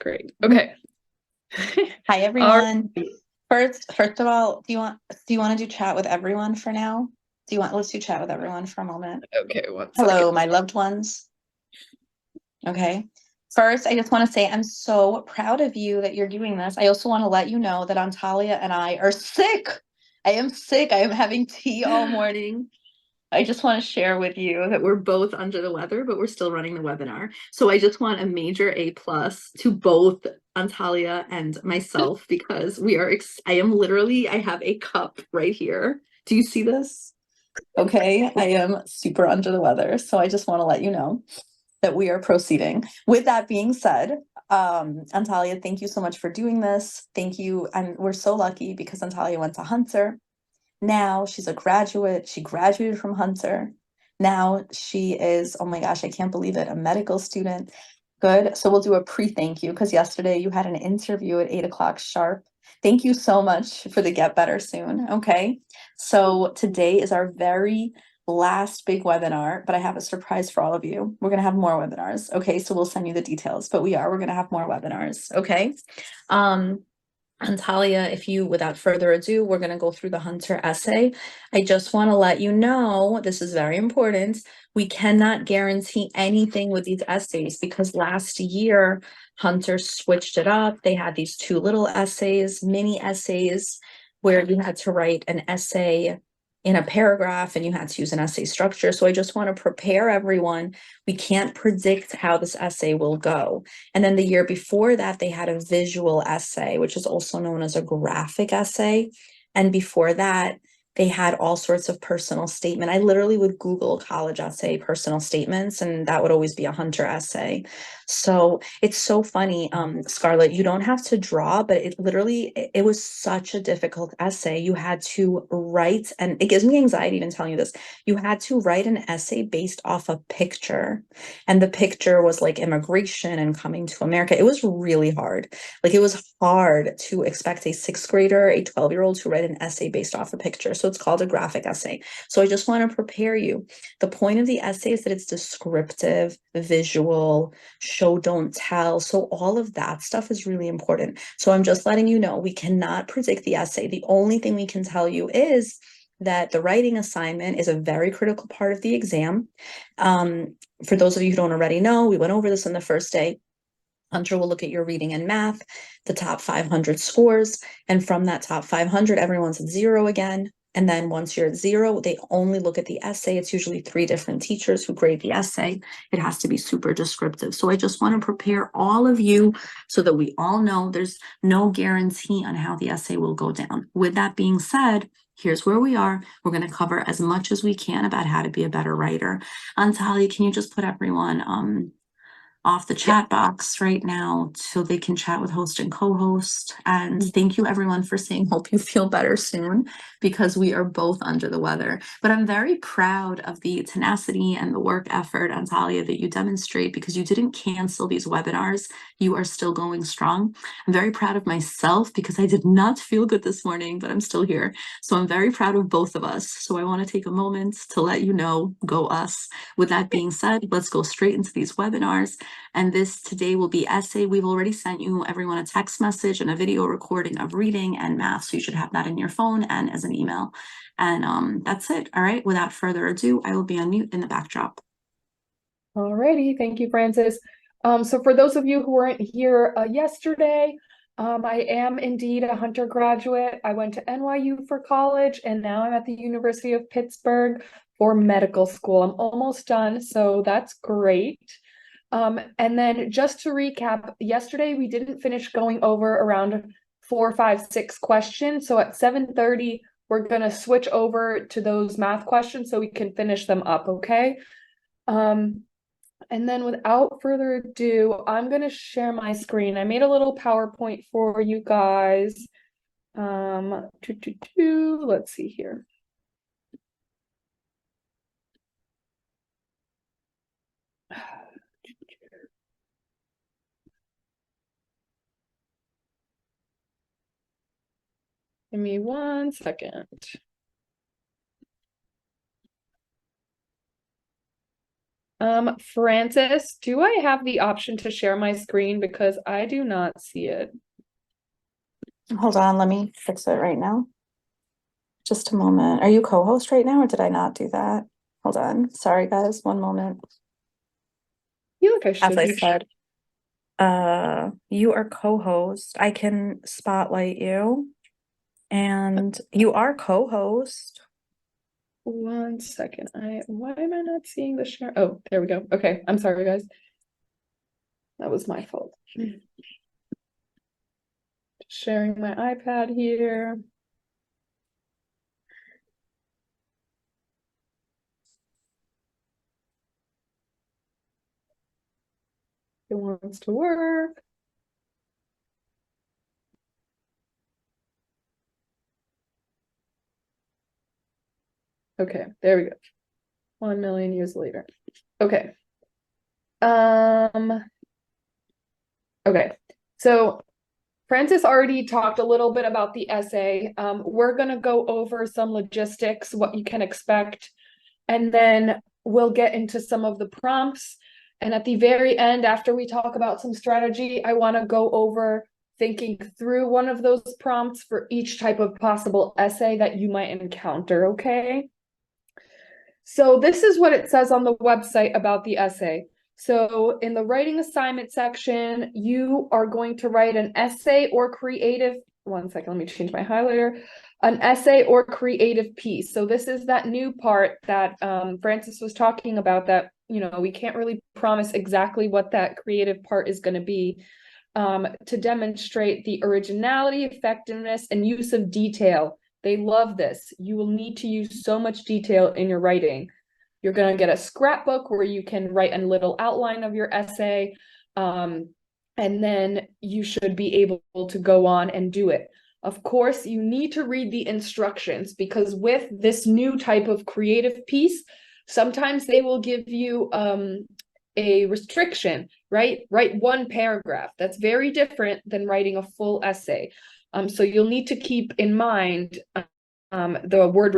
Great. Okay. Hi All everyone. First of all, do you want to do chat with everyone for now? Let's do chat with everyone for a moment. right. Okay, one Hello, second. my loved ones. Okay. First, I just want to say I'm so proud of you that you're doing this. I also want to let you know that Antalya and I are sick. I am sick. I am having tea all morning. I just want to share with you that we're both under the weather, but we're still running the webinar. So I just want a major A plus to both Antalya and myself because I have a cup right here. Do you see this? Okay, I am super under the weather. So I just want to let you know that we are proceeding. With that being said, Antalya, thank you so much for doing this. Thank you. And we're so lucky because Antalya went to Hunter. Now she's a graduate. She graduated from Hunter. Now she is, oh my gosh, I can't believe it, a medical student. Good. So we'll do a pre-thank you because yesterday you had an interview at 8 o'clock sharp. Thank you so much for the Get Better Soon. Okay. So today is our very last big webinar, but I have a surprise for all of you. We're going to have more webinars. Okay. So we'll send you the details, but we're going to have more webinars. Okay. Antalya, without further ado, we're going to go through the Hunter essay. I just want to let you know, this is very important. We cannot guarantee anything with these essays because last year, Hunter switched it up. They had these two little essays, mini essays, where you had to write an essay in a paragraph and you had to use an essay structure. So I just want to prepare everyone. We can't predict how this essay will go. And then the year before that, they had a visual essay, which is also known as a graphic essay. And before that, they had all sorts of personal statement. I literally would Google college essay personal statements, and that would always be a Hunter essay. So it's so funny, Scarlett, you don't have to draw, but it was such a difficult essay. You had to write, and it gives me anxiety even telling you this. You had to write an essay based off a picture. And the picture was like immigration and coming to America. It was really hard. Like it was hard to expect a sixth grader, a 12-year-old to write an essay based off a picture. So it's called a graphic essay. So I just want to prepare you. The point of the essay is that it's descriptive, visual, show, don't tell. So all of that stuff is really important. So I'm just letting you know, we cannot predict the essay. The only thing we can tell you is that the writing assignment is a very critical part of the exam. For those of you who don't already know, we went over this on the first day. Hunter will look at your reading and math, the top 500 scores, and from that top 500, everyone's at zero again. And then once you're at zero, they only look at the essay. It's usually 3 different teachers who grade the essay. It has to be super descriptive. So I just want to prepare all of you so that we all know there's no guarantee on how the essay will go down. With that being said, here's where we are. We're going to cover as much as we can about how to be a better writer. Antalya, can you just put everyone off the chat box right now so they can chat with host and co-host. And thank you everyone for saying hope you feel better soon because we are both under the weather. But I'm very proud of the tenacity and the work effort, Antalya, that you demonstrate because you didn't cancel these webinars. You are still going strong. I'm very proud of myself because I did not feel good this morning, but I'm still here. So I'm very proud of both of us. So I want to take a moment to let you know, go us. With that being said, let's go straight into these webinars. And this today will be essay. We've already sent you everyone a text message and a video recording of reading and math. So you should have that in your phone and as an email. And that's it. All right. Without further ado, I will be on mute in the backdrop. All righty. Thank you, Francis. So for those of you who weren't here yesterday, I am indeed a Hunter graduate. I went to NYU for college, and now I'm at the University of Pittsburgh for medical school. I'm almost done, so that's great. And then just to recap, yesterday we didn't finish going over around 4, 5, 6 questions. So at 7:30, we're going to switch over to those math questions so we can finish them up, okay? And then without further ado, I'm going to share my screen. I made a little PowerPoint for you guys. Let's see here. Give me 1 second. Francis, do I have the option to share my screen? Because I do not see it. Hold on, let me fix it right now. Just a moment. Are you co-host right now, or did I not do that? Hold on. Sorry, guys. One moment. I feel like I As should I be. said, you are co-host. I can spotlight you, and you are co-host. One second. Why am I not seeing the share? Oh, there we go. Okay, I'm sorry, guys. That was my fault. Sharing my iPad here. It wants to work. Okay, there we go. 1 million years later. Okay. Okay. So Francis already talked a little bit about the essay. We're going to go over some logistics, what you can expect, and then we'll get into some of the prompts. And at the very end, after we talk about some strategy, I want to go over thinking through one of those prompts for each type of possible essay that you might encounter, okay? So this is what it says on the website about the essay. So in the writing assignment section, you are going to write an essay or creative, one second, let me change my highlighter, an essay or creative piece. So this is that new part that Francis was talking about, that, you know, we can't really promise exactly what that creative part is going to be, to demonstrate the originality, effectiveness, and use of detail. They love this. You will need to use so much detail in your writing. You're going to get a scrapbook where you can write a little outline of your essay, and then you should be able to go on and do it. Of course, you need to read the instructions, because with this new type of creative piece, sometimes they will give you a restriction, right? Write one paragraph. That's very different than writing a full essay. So you'll need to keep in mind the word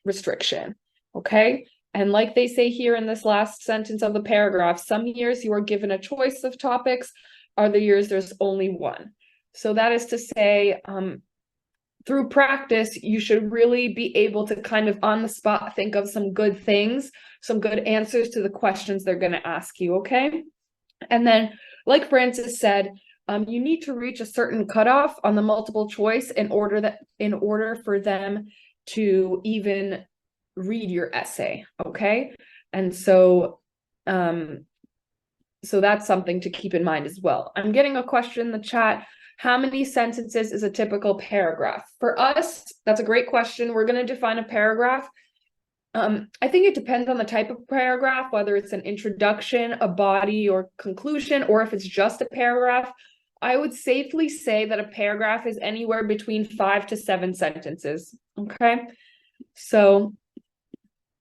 restriction, okay? And like they say here in this last sentence of the paragraph, some years you are given a choice of topics, other years there's only one. So that is to say, through practice, you should really be able to kind of on the spot think of some good things, some good answers to the questions they're going to ask you, okay? And then, like Francis said, you need to reach a certain cutoff on the multiple choice in order for them to even read your essay, okay? And so that's something to keep in mind as well. I'm getting a question in the chat. How many sentences is a typical paragraph? For us, that's a great question. We're going to define a paragraph. I think it depends on the type of paragraph, whether it's an introduction, a body, or conclusion, or if it's just a paragraph. I would safely say that a paragraph is anywhere between 5 to 7 sentences, okay? So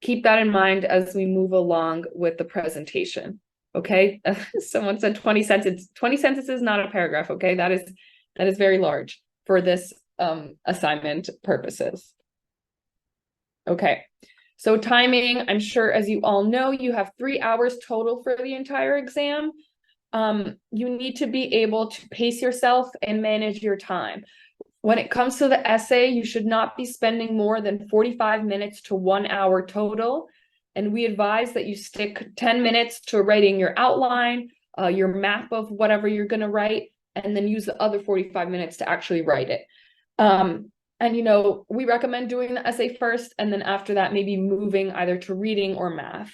keep that in mind as we move along with the presentation, okay? Someone said 20 sentences. 20 sentences is not a paragraph, okay? That is very large for this assignment purposes. Okay. So timing, I'm sure, as you all know, you have 3 hours total for the entire exam. You need to be able to pace yourself and manage your time. When it comes to the essay, you should not be spending more than 45 minutes to 1 hour total. And we advise that you stick 10 minutes to writing your outline, your map of whatever you're going to write, and then use the other 45 minutes to actually write it. And, you know, we recommend doing the essay first, and then after that, maybe moving either to reading or math.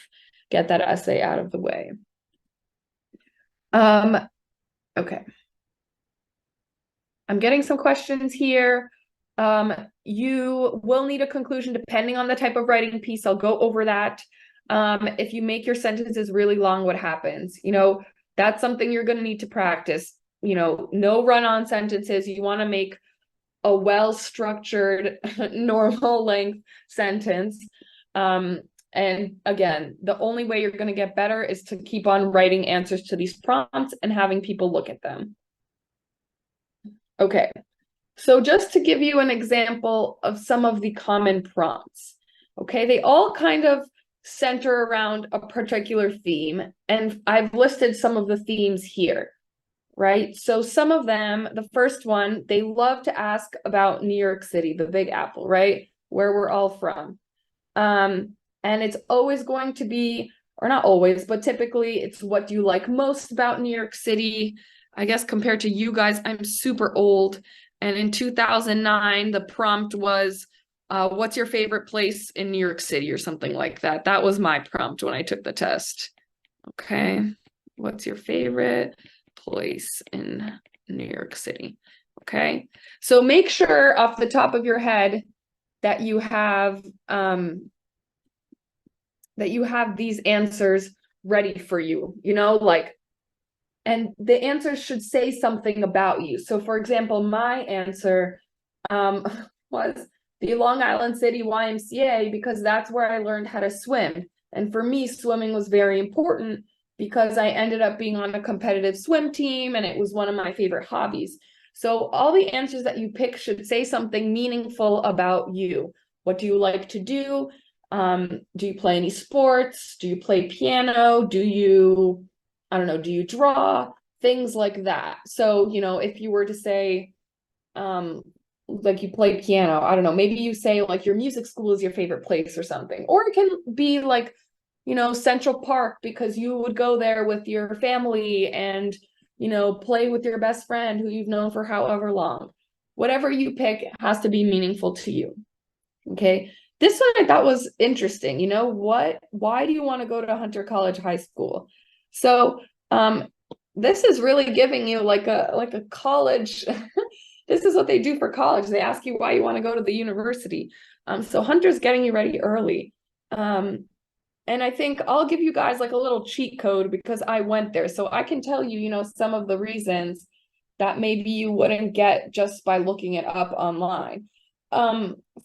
Get that essay out of the way. Okay. I'm getting some questions here. You will need a conclusion depending on the type of writing piece. I'll go over that. If you make your sentences really long, what happens? You know, that's something you're going to need to practice. You know, no run-on sentences. You want to make a well-structured, normal length sentence. And again, the only way you're going to get better is to keep on writing answers to these prompts and having people look at them. Okay, so just to give you an example of some of the common prompts, okay, they all kind of center around a particular theme. And I've listed some of the themes here, right? So some of them, the first one, they love to ask about New York City, the Big Apple, right? Where we're all from. And it's always going to be, or not always, but typically it's what do you like most about New York City? I guess compared to you guys, I'm super old. And in 2009, the prompt was, what's your favorite place in New York City or something like that. That was my prompt when I took the test. Okay. What's your favorite place in New York City? Okay. So make sure off the top of your head that you have these answers ready for you, like, and the answers should say something about you. So for example, my answer was the Long Island City YMCA, because that's where I learned how to swim. And for me, swimming was very important because I ended up being on a competitive swim team and it was one of my favorite hobbies. So all the answers that you pick should say something meaningful about you. What do you like to do? Do you play any sports? Do you play piano? Do you, I don't know, do you draw? Things like that. So, if you were to say, like you play piano, I don't know, maybe you say like your music school is your favorite place or something. Or it can be like, Central Park because you would go there with your family and, play with your best friend who you've known for however long. Whatever you pick has to be meaningful to you. Okay. This one I thought was interesting. Why do you want to go to Hunter College High School? So, this is really giving you like a college. This is what they do for college. They ask you why you want to go to the university. So Hunter's getting you ready early. And I think I'll give you guys like a little cheat code because I went there. So I can tell you, some of the reasons that maybe you wouldn't get just by looking it up online.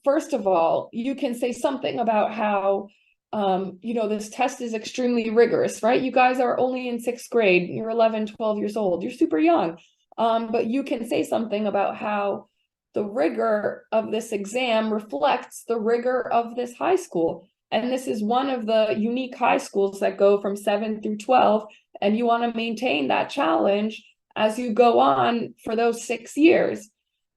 First of all, you can say something about how, this test is extremely rigorous, right? You guys are only in sixth grade. You're 11, 12 years old. You're super young. But you can say something about how the rigor of this exam reflects the rigor of this high school. And this is one of the unique high schools that go from 7 through 12. And you want to maintain that challenge as you go on for those 6 years.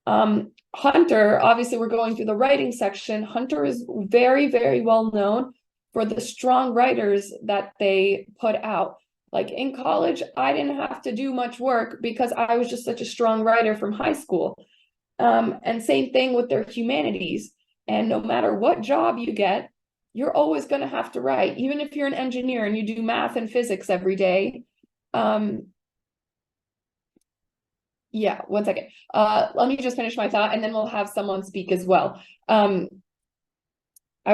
Hunter, obviously we're going through the writing section. Hunter is very, very well known for the strong writers that they put out. Like in college, I didn't have to do much work because I was just such a strong writer from high school. And same thing with their humanities. And no matter what job you get, you're always going to have to write. Even if you're an engineer and you do math and physics every day, yeah, one second. Let me just finish my thought and then we'll have someone speak as well. I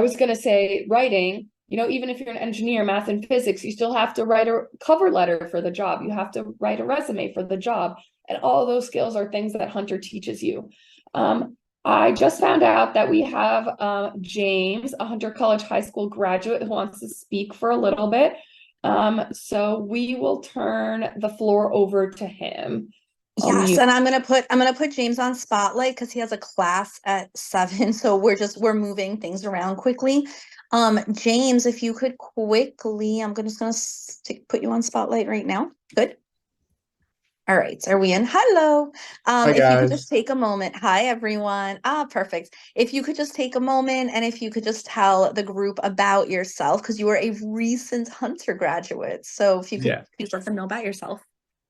was going to say writing, even if you're an engineer, math and physics, you still have to write a cover letter for the job. You have to write a resume for the job. And all those skills are things that Hunter teaches you. I just found out that we have James, a Hunter College High School graduate who wants to speak for a little bit. So we will turn the floor over to him. Yes, and I'm gonna put James on spotlight because he has a class at 7, so we're moving things around quickly. James, if you could quickly, I'm just gonna put you on spotlight right now. Good. All right, are we in? Hello. Hi, If you could guys. just take a moment. Hi, everyone. Perfect. If you could just take a moment and if you could just tell the group about yourself, because you are a recent Hunter graduate. So if you could please let them know about yourself.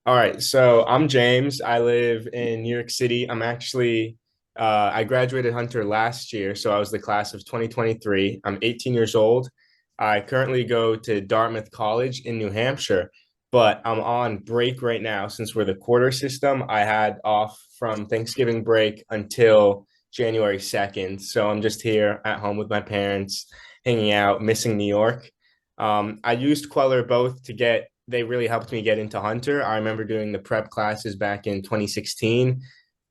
All right. So I'm James. I live in New York City. I'm actually, I graduated Hunter last year. So I was the class of 2023. I'm 18 years old. I currently go to Dartmouth College in New Hampshire, but I'm on break right now since we're the quarter system. I had off from Thanksgiving break until January 2nd. So I'm just here at home with my parents, hanging out, missing New York. I used Queller both they really helped me get into Hunter. I remember doing the prep classes back in 2016.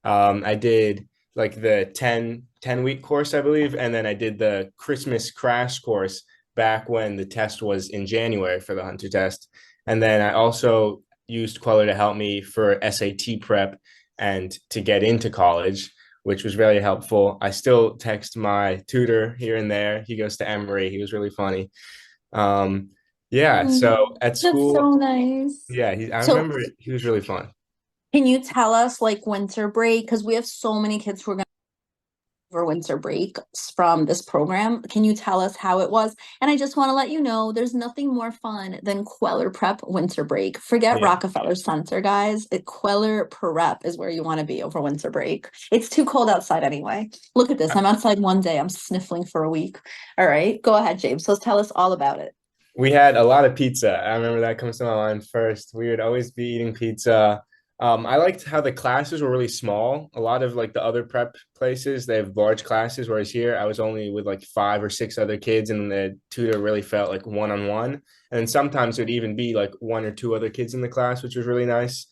I did like the 10-week course, I believe. And then I did the Christmas crash course back when the test was in January for the Hunter test. And then I also used Queller to help me for SAT prep and to get into college, which was really helpful. I still text my tutor here and there. He goes to Emory. He was really funny. Yeah, so at That's school, so nice. yeah, I So remember he was really fun. can you tell us like winter break? Because we have so many kids who are going over winter break from this program. Can you tell us how it was? And I just want to let you know there's nothing more fun than Queller Prep winter break. Forget Yeah. Rockefeller Center, guys. Queller Prep is where you want to be over winter break. It's too cold outside anyway. Look at this. I'm outside one day. I'm sniffling for a week. All right. Go ahead, James. So tell us all about it. We had a lot of pizza. I remember that comes to my mind first. We would always be eating pizza. I liked how the classes were really small. A lot of like the other prep places, they have large classes, whereas here I was only with like 5 or 6 other kids, and the tutor really felt like one-on-one. And then sometimes it would even be like 1 or 2 other kids in the class, which was really nice.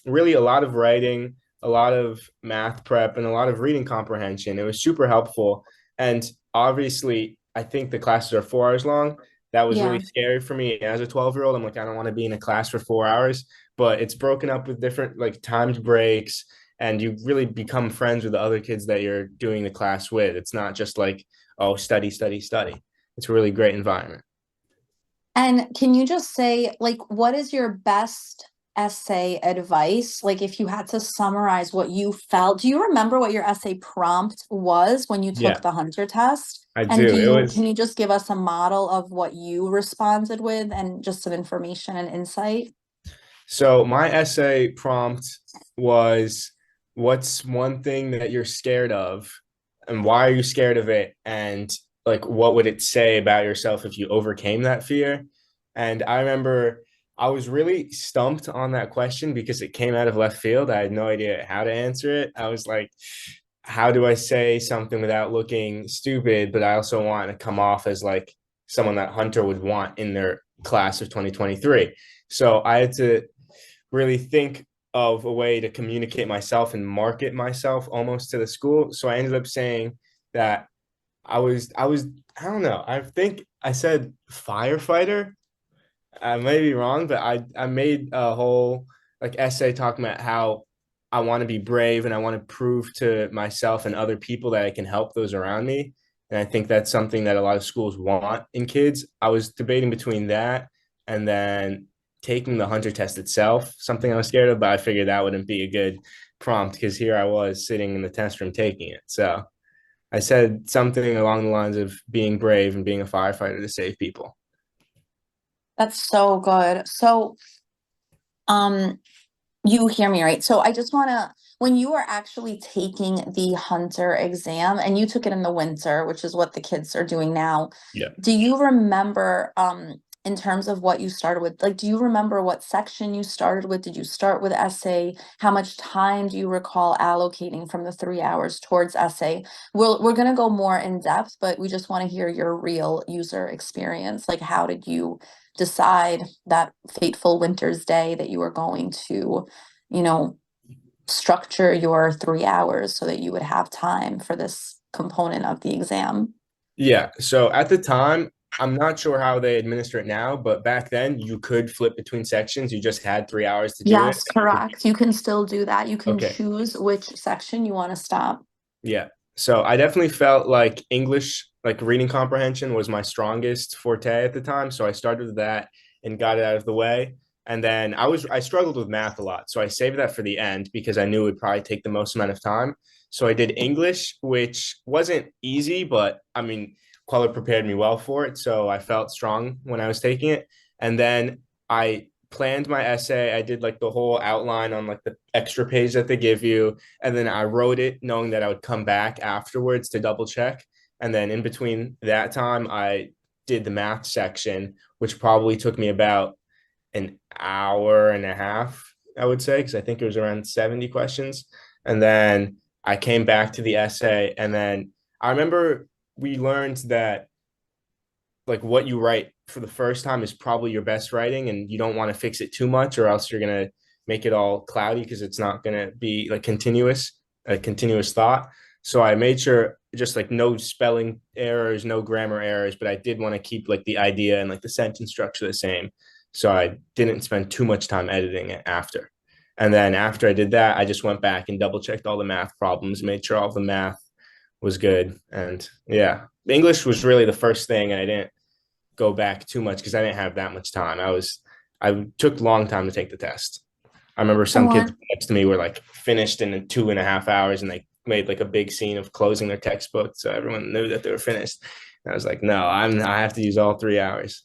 Really a lot of writing, a lot of math prep, and a lot of reading comprehension. It was super helpful. And obviously, I think the classes are 4 hours long. That was really Yeah. scary for me as a 12-year-old. I'm like, I don't want to be in a class for 4 hours, but it's broken up with different like timed breaks, and you really become friends with the other kids that you're doing the class with. It's not just like, oh, study, study, study. It's a really great environment. And can you just say, like, what is your best essay advice? Like, if you had to summarize what you felt, do you remember what your essay prompt was when you took Yeah, the Hunter test? I And do. It can was you just give us a model of what you responded with and just some information and insight? So my essay prompt was, what's one thing that you're scared of, and why are you scared of it? And like, what would it say about yourself if you overcame that fear? And I remember I was really stumped on that question because it came out of left field. I had no idea how to answer it. I was like, how do I say something without looking stupid, but I also want to come off as like someone that Hunter would want in their class of 2023. So I had to really think of a way to communicate myself and market myself almost to the school. So I ended up saying that I was I don't know. I think I said firefighter. I may be wrong, but I made a whole like essay talking about how I want to be brave and I want to prove to myself and other people that I can help those around me. And I think that's something that a lot of schools want in kids. I was debating between that and then taking the Hunter test itself, something I was scared of, but I figured that wouldn't be a good prompt because here I was sitting in the test room taking it. So I said something along the lines of being brave and being a firefighter to save people. That's so good. So, um, you hear me, right? So I just want to, when you are actually taking the Hunter exam and you took it in the winter, which is what the kids are doing now, Yeah. do you remember, in terms of what you started with, like, do you remember what section you started with? Did you start with essay? How much time do you recall allocating from the 3 hours towards essay? We're going to go more in depth, but we just want to hear your real user experience. Like, how did you decide that fateful winter's day that you were going to, you know, structure your 3 hours so that you would have time for this component of the exam? Yeah. So at the time, I'm not sure how they administer it now, but back then you could flip between sections. You just had 3 hours to do it. Yes, correct. You can still do that. You can Okay. choose which section you want to stop. Yeah. So I definitely felt like English, like reading comprehension, was my strongest forte at the time. So I started with that and got it out of the way. And then I struggled with math a lot. So I saved that for the end because I knew it would probably take the most amount of time. So I did English, which wasn't easy, but I mean, Queller prepared me well for it. So I felt strong when I was taking it. And then I planned my essay. I did like the whole outline on like the extra page that they give you, and then I wrote it knowing that I would come back afterwards to double check. And then in between that time, I did the math section, which probably took me about an hour and a half, I would say, because I think it was around 70 questions. And then I came back to the essay. And then I remember we learned that like what you write for the first time is probably your best writing, and you don't want to fix it too much or else you're going to make it all cloudy because it's not going to be like a continuous thought. So I made sure just like no spelling errors, no grammar errors, but I did want to keep like the idea and like the sentence structure the same. So I didn't spend too much time editing it after. And then after I did that, I just went back and double checked all the math problems, made sure all the math was good. And yeah, English was really the first thing. And I didn't go back too much because I didn't have that much time. I took a long time to take the test. I remember some kids next to me were like finished in 2.5 hours, and they made like a big scene of closing their textbook so everyone knew that they were finished. And I was like, no, I have to use all 3 hours.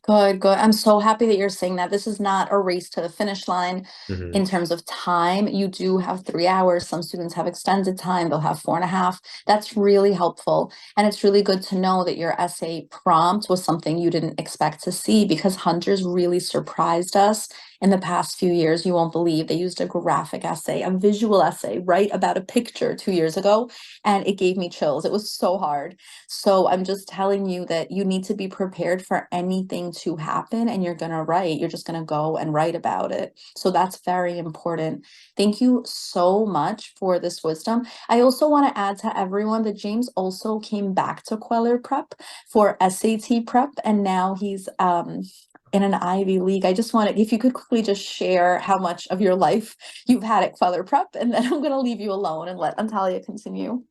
Good, good. I'm so happy that you're saying that. This is not a race to the finish line in terms of time. You do have 3 hours. Some students have extended time. They'll have 4.5. That's really helpful. And it's really good to know that your essay prompt was something you didn't expect to see, because Hunters really surprised us in the past few years. You won't believe they used a graphic essay, a visual essay, right, about a picture 2 years ago. And it gave me chills. It was so hard. So I'm just telling you that you need to be prepared for anything to happen, and you're going to write. You're just going to go and write about it. So that's very important. Thank you so much for this wisdom. I also want to add to everyone that James also came back to Queller Prep for SAT prep, and now he's in an Ivy League. I just want to, if you could quickly just share how much of your life you've had at Queller Prep, and then I'm going to leave you alone and let Antalya continue.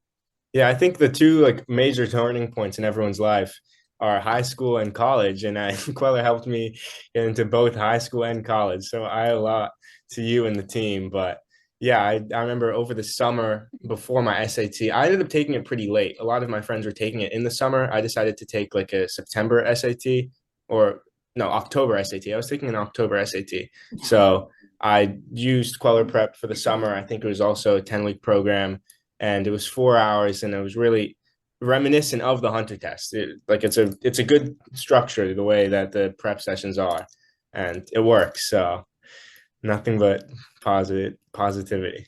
Yeah, I think the two like major turning points in everyone's life are high school and college, and Queller helped me get into both high school and college. So I owe a lot to you and the team. But yeah, I remember over the summer before my SAT, I ended up taking it pretty late. A lot of my friends were taking it in the summer. I decided to take like a September SAT, or no, October SAT. I was taking an October SAT. So I used Queller Prep for the summer. I think it was also a 10-week program, and it was 4 hours, and it was really reminiscent of the Hunter test. It's a good structure the way that the prep sessions are, and it works. So nothing but positivity.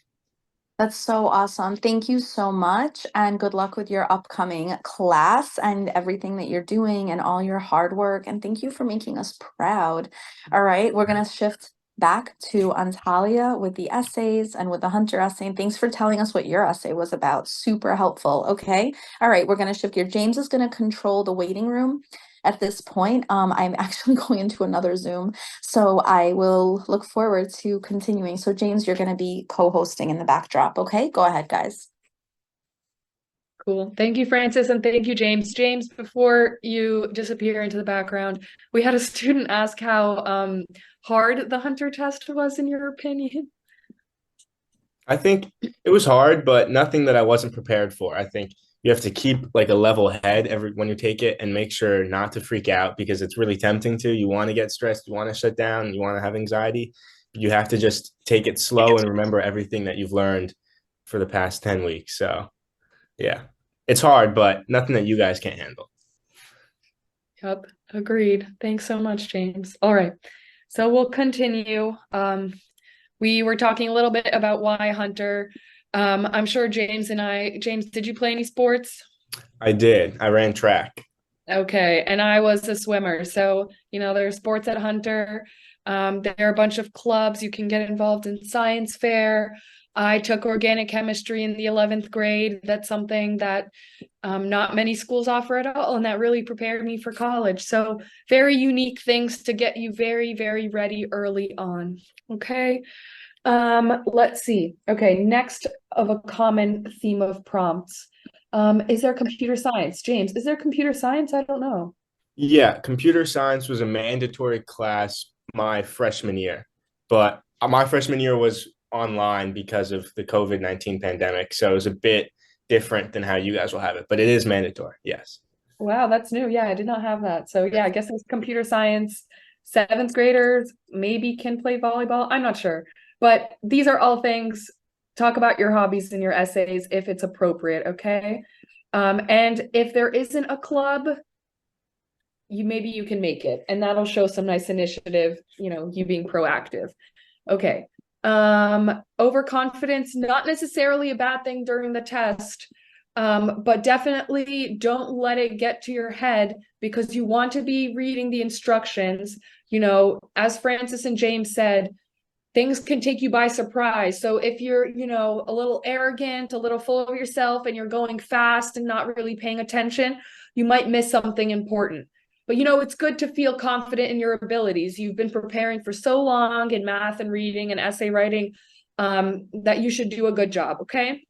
That's so awesome. Thank you so much, and good luck with your upcoming class and everything that you're doing and all your hard work. And thank you for making us proud. All right, we're going to shift back to Antalya with the essays and with the Hunter essay. And thanks for telling us what your essay was about. Super helpful. Okay. All right, we're going to shift gear. James is going to control the waiting room at this point. I'm actually going into another Zoom, so I will look forward to continuing. So James, you're going to be co-hosting in the backdrop. Okay, go ahead, guys. Cool. Thank you, Francis, and thank you, James. James, before you disappear into the background, we had a student ask how hard the Hunter test was, in your opinion. I think it was hard, but nothing that I wasn't prepared for. I think you have to keep like a level head when you take it, and make sure not to freak out, because it's really tempting to. You want to get stressed, you want to shut down, you want to have anxiety. You have to just take it slow and remember everything that you've learned for the past 10 weeks. So yeah, it's hard, but nothing that you guys can't handle. Yep, agreed. Thanks so much, James. All right, so we'll continue. We were talking a little bit about why Hunter. I'm sure James, did you play any sports? I did. I ran track. Okay, and I was a swimmer. So, there's sports at Hunter. There are a bunch of clubs. You can get involved in science fair. I took organic chemistry in the 11th grade. That's something that not many schools offer at all, and that really prepared me for college. So very unique things to get you very, very ready early on. Okay. Let's see. Okay, next of a common theme of prompts. Is there computer science? James, is there computer science? I don't know. Yeah, computer science was a mandatory class my freshman year, but my freshman year was online because of the COVID-19 pandemic. So it was a bit different than how you guys will have it, but it is mandatory. Yes. Wow, that's new. Yeah, I did not have that. So yeah, I guess it's computer science. Seventh graders maybe can play volleyball. I'm not sure. But these are all things. Talk about your hobbies in your essays if it's appropriate, okay? And if there isn't a club, maybe you can make it, and that'll show some nice initiative, you being proactive. Okay. Overconfidence, not necessarily a bad thing during the test, but definitely don't let it get to your head, because you want to be reading the instructions. As Francis and James said, things can take you by surprise. So if you're, a little arrogant, a little full of yourself, and you're going fast and not really paying attention, you might miss something important. But, it's good to feel confident in your abilities. You've been preparing for so long in math and reading and essay writing, that you should do a good job. Okay.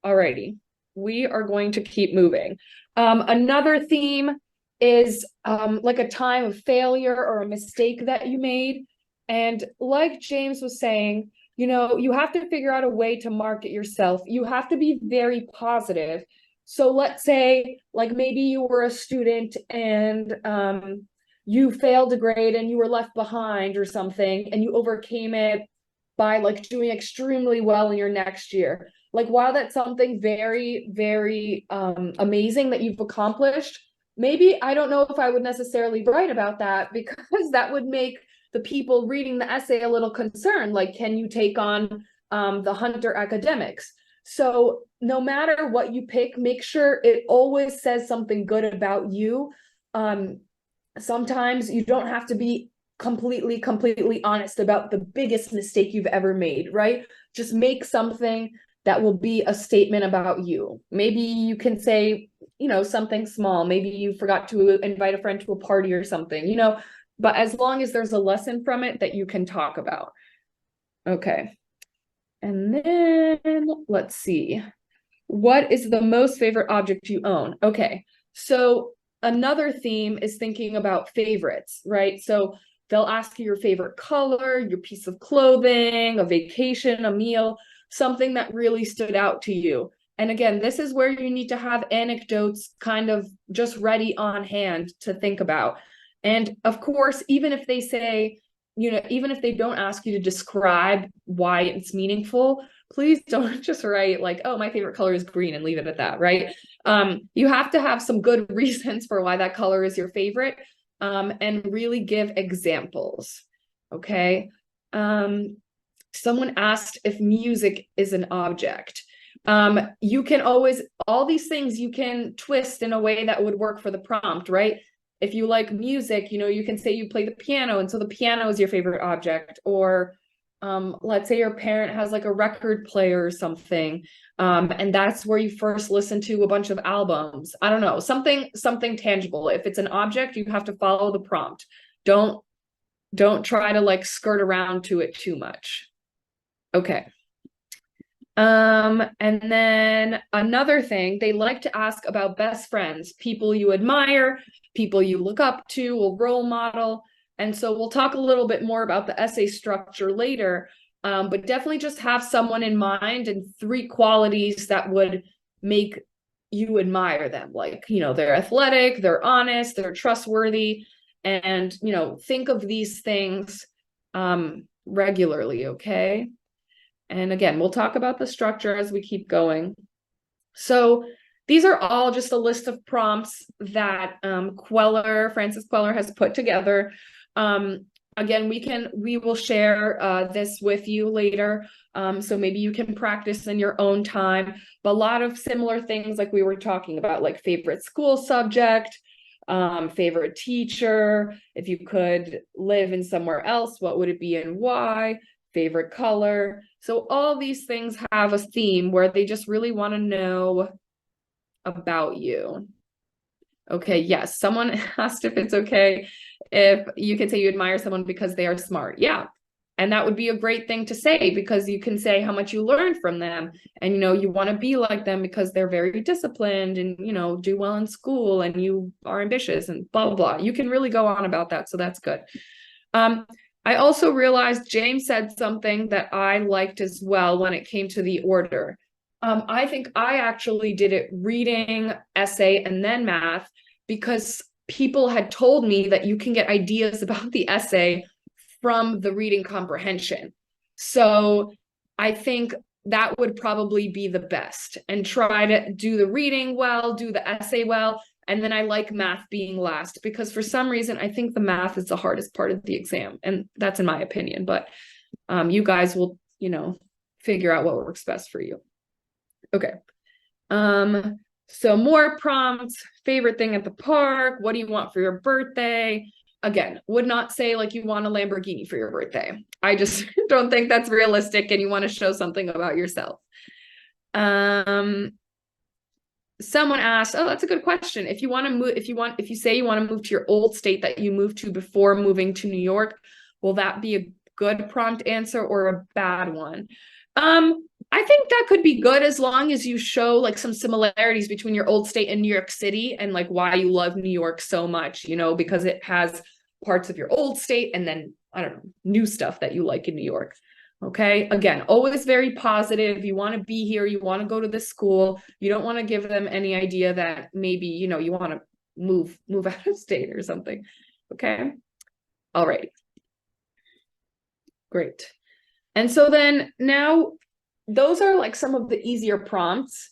Alrighty. We are going to keep moving. Another theme is like a time of failure or a mistake that you made. And like James was saying, you know, you have to figure out a way to market yourself. You have to be very positive. So let's say, like, maybe you were a student and you failed a grade and you were left behind or something, and you overcame it by like doing extremely well in your next year. Like, while that's something very, very amazing that you've accomplished, maybe I don't know if I would necessarily write about that, because that would make the people reading the essay a little concerned. Like, can you take on the Hunter academics? So no matter what you pick, make sure it always says something good about you. Sometimes you don't have to be completely honest about the biggest mistake you've ever made, right? Just make something that will be a statement about you. Maybe you can say, you know, something small. Maybe you forgot to invite a friend to a party or something, you know, but as long as there's a lesson from it that you can talk about. Okay. And then let's see. What is the most favorite object you own? Okay. So another theme is thinking about favorites, right? So they'll ask you your favorite color, your piece of clothing, a vacation, a meal, something that really stood out to you. And again, this is where you need to have anecdotes kind of just ready on hand to think about. And of course, even if they say, you know, even if they don't ask you to describe why it's meaningful, please don't just write like, oh, my favorite color is green and leave it at that, right? You have to have some good reasons for why that color is your favorite, and really give examples, okay? Someone asked if music is an object. You can always, all these things you can twist in a way that would work for the prompt, right? If you like music, you know, you can say you play the piano, and so the piano is your favorite object. Or let's say your parent has like a record player or something, and that's where you first listen to a bunch of albums. I don't know, something tangible. If it's an object, you have to follow the prompt. Don't try to like skirt around to it too much. Okay. And then another thing, they like to ask about best friends, people you admire, people you look up to, a role model. And so we'll talk a little bit more about the essay structure later, but definitely just have someone in mind and 3 qualities that would make you admire them. Like, you know, they're athletic, they're honest, they're trustworthy, and, you know, think of these things regularly, okay? And again, we'll talk about the structure as we keep going. So these are all just a list of prompts that Francis Queller has put together. Again, we will share this with you later. So maybe you can practice in your own time, but a lot of similar things like we were talking about, like favorite school subject, favorite teacher, if you could live in somewhere else, what would it be and why? Favorite color. So all these things have a theme where they just really want to know about you. Okay, yes, someone asked if it's okay if you can say you admire someone because they are smart. Yeah, and that would be a great thing to say, because you can say how much you learned from them, and you know, you want to be like them because they're very disciplined and, you know, do well in school, and you are ambitious and blah blah blah. You can really go on about that, so that's good. I also realized James said something that I liked as well when it came to the order. I think I actually did it reading, essay, and then math, because people had told me that you can get ideas about the essay from the reading comprehension. So I think that would probably be the best, and try to do the reading well, do the essay well. And then I like math being last, because for some reason, I think the math is the hardest part of the exam. And that's in my opinion, but you guys will, you know, figure out what works best for you. Okay. So more prompts, favorite thing at the park, what do you want for your birthday? Again, would not say like you want a Lamborghini for your birthday. I just don't think that's realistic, and you want to show something about yourself. Someone asked, oh, that's a good question. If you want to move, if you say you want to move to your old state that you moved to before moving to New York, will that be a good prompt answer or a bad one? I I think that could be good as long as you show like some similarities between your old state and New York City and like why you love New York so much, you know, because it has parts of your old state and then, I don't know, new stuff that you like in New York. Okay. Again, always very positive. You want to be here. You want to go to this school. You don't want to give them any idea that maybe, you know, you want to move out of state or something. Okay. All right. Great. And so then now those are like some of the easier prompts.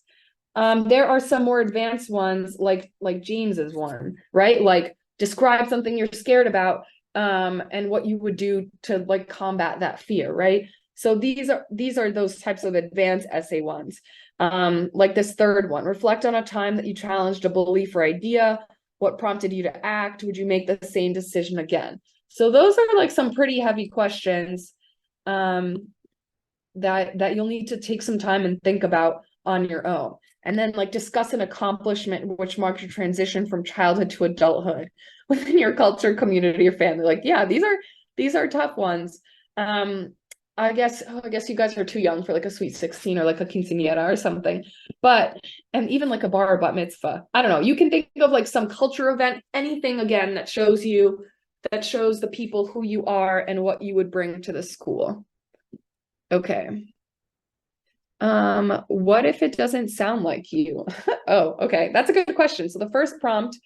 There are some more advanced ones like James's one, right? Like describe something you're scared about and what you would do to like combat that fear, right? So these are those types of advanced essay ones. Like this third one, reflect on a time that you challenged a belief or idea. What prompted you to act? Would you make the same decision again? So those are like some pretty heavy questions that you'll need to take some time and think about on your own. And then like discuss an accomplishment which marked your transition from childhood to adulthood within your culture, community, or family. Like, yeah, these are tough ones. I guess you guys are too young for like a sweet 16 or like a quinceañera or something. But and even like a bar or bat mitzvah. I don't know. You can think of like some culture event, anything again that shows the people who you are and what you would bring to the school. Okay. What if it doesn't sound like you? Oh, okay. That's a good question. So the first prompt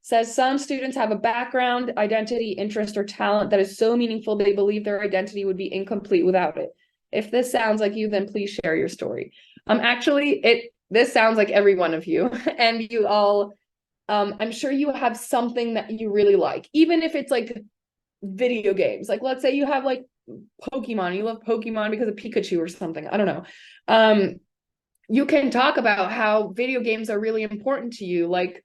says some students have a background, identity, interest, or talent that is so meaningful they believe their identity would be incomplete without it. If this sounds like you, then please share your story. Actually, this sounds like every one of you, and you all, I'm sure you have something that you really like, even if it's like video games. Like, let's say you have like Pokemon, you love Pokemon because of Pikachu or something. I don't know. You can talk about how video games are really important to you. Like,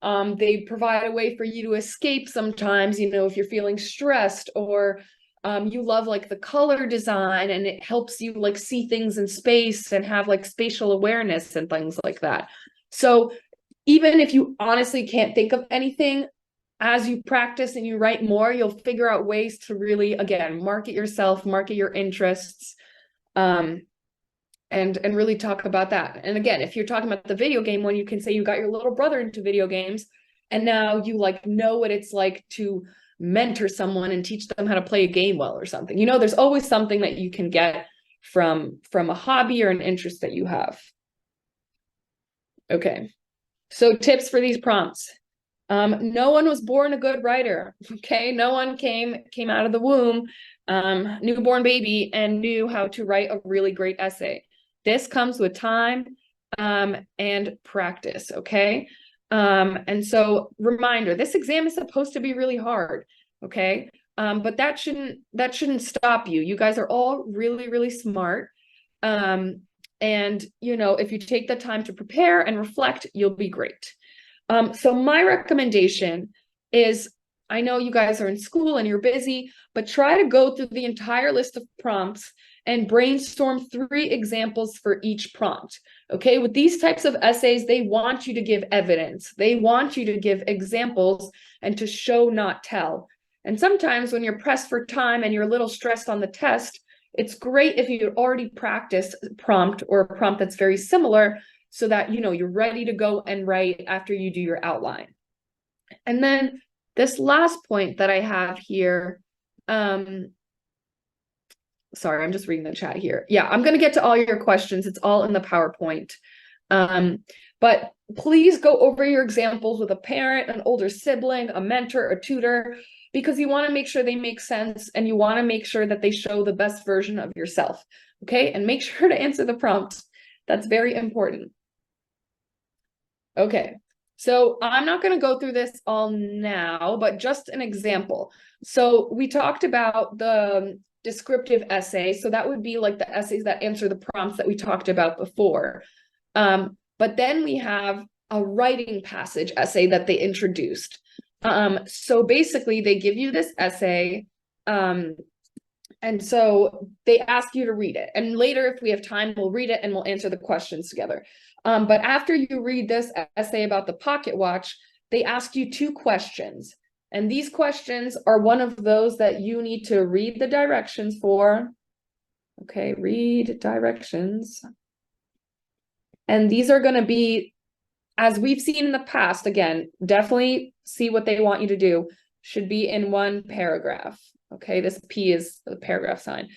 they provide a way for you to escape sometimes, you know, if you're feeling stressed, or you love like the color design and it helps you like see things in space and have like spatial awareness and things like that. So even if you honestly can't think of anything, as you practice and you write more, you'll figure out ways to really, again, market yourself, market your interests, and really talk about that. And again, if you're talking about the video game one, you can say you got your little brother into video games, and now you like know what it's like to mentor someone and teach them how to play a game well or something. You know, there's always something that you can get from a hobby or an interest that you have. Okay, so tips for these prompts. No one was born a good writer. Okay, no one came out of the womb, newborn baby, and knew how to write a really great essay. This comes with time and practice. Okay, and so reminder: this exam is supposed to be really hard. Okay, but that shouldn't stop you. You guys are all really, really smart. And you know, if you take the time to prepare and reflect, you'll be great. So my recommendation is, I know you guys are in school and you're busy, but try to go through the entire list of prompts and brainstorm 3 examples for each prompt. Okay, with these types of essays, they want you to give evidence. They want you to give examples and to show, not tell. And sometimes when you're pressed for time and you're a little stressed on the test, it's great if you already practiced a prompt or a prompt that's very similar, so that, you know, you're ready to go and write after you do your outline. And then this last point that I have here, sorry, I'm just reading the chat here. Yeah, I'm going to get to all your questions. It's all in the PowerPoint. But please go over your examples with a parent, an older sibling, a mentor, a tutor, because you want to make sure they make sense and you want to make sure that they show the best version of yourself. Okay, and make sure to answer the prompt. That's very important. Okay, so I'm not going to go through this all now, but just an example. So we talked about the descriptive essay. So that would be like the essays that answer the prompts that we talked about before. But then we have a writing passage essay that they introduced. So basically they give you this essay, and so they ask you to read it. And later, if we have time, we'll read it and we'll answer the questions together. But after you read this essay about the pocket watch, they ask you 2 questions. And these questions are one of those that you need to read the directions for, Okay, read directions. And these are going to be, as we've seen in the past, again, definitely see what they want you to do. Should be in one paragraph. Okay, this P is the paragraph sign.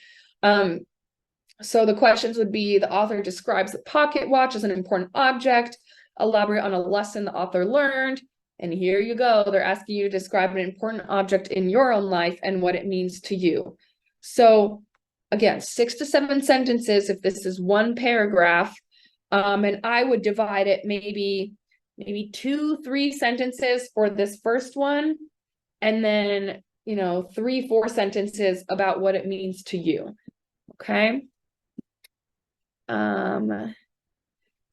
So the questions would be, the author describes the pocket watch as an important object. Elaborate on a lesson the author learned. And here you go. They're asking you to describe an important object in your own life and what it means to you. So again, 6 to 7 sentences if this is one paragraph. And I would divide it maybe 2-3 sentences for this first one. And then, 3-4 sentences about what it means to you. Okay.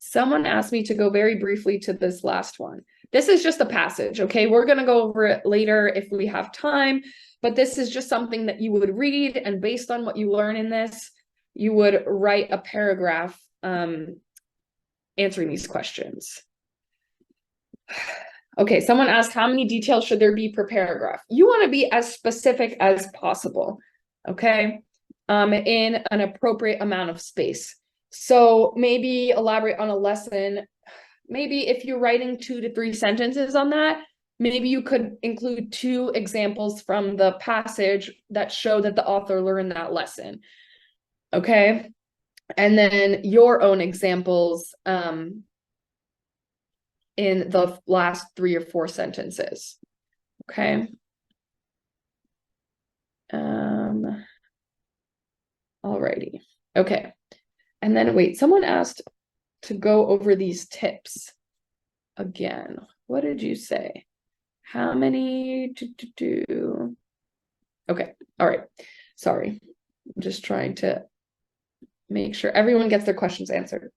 Someone asked me to go very briefly to this last one. This is just a passage, okay? We're going to go over it later if we have time, but this is just something that you would read, and based on what you learn in this, you would write a paragraph answering these questions. Okay, someone asked, how many details should there be per paragraph? You want to be as specific as possible, okay? In an appropriate amount of space. So maybe elaborate on a lesson. Maybe if you're writing 2 to 3 sentences on that, maybe you could include 2 examples from the passage that show that the author learned that lesson. Okay. And then your own examples in the last 3 or 4 sentences. Okay. Alrighty. Okay. And then wait, someone asked to go over these tips again. What did you say? How many to do? Okay. All right. Sorry. I'm just trying to make sure everyone gets their questions answered.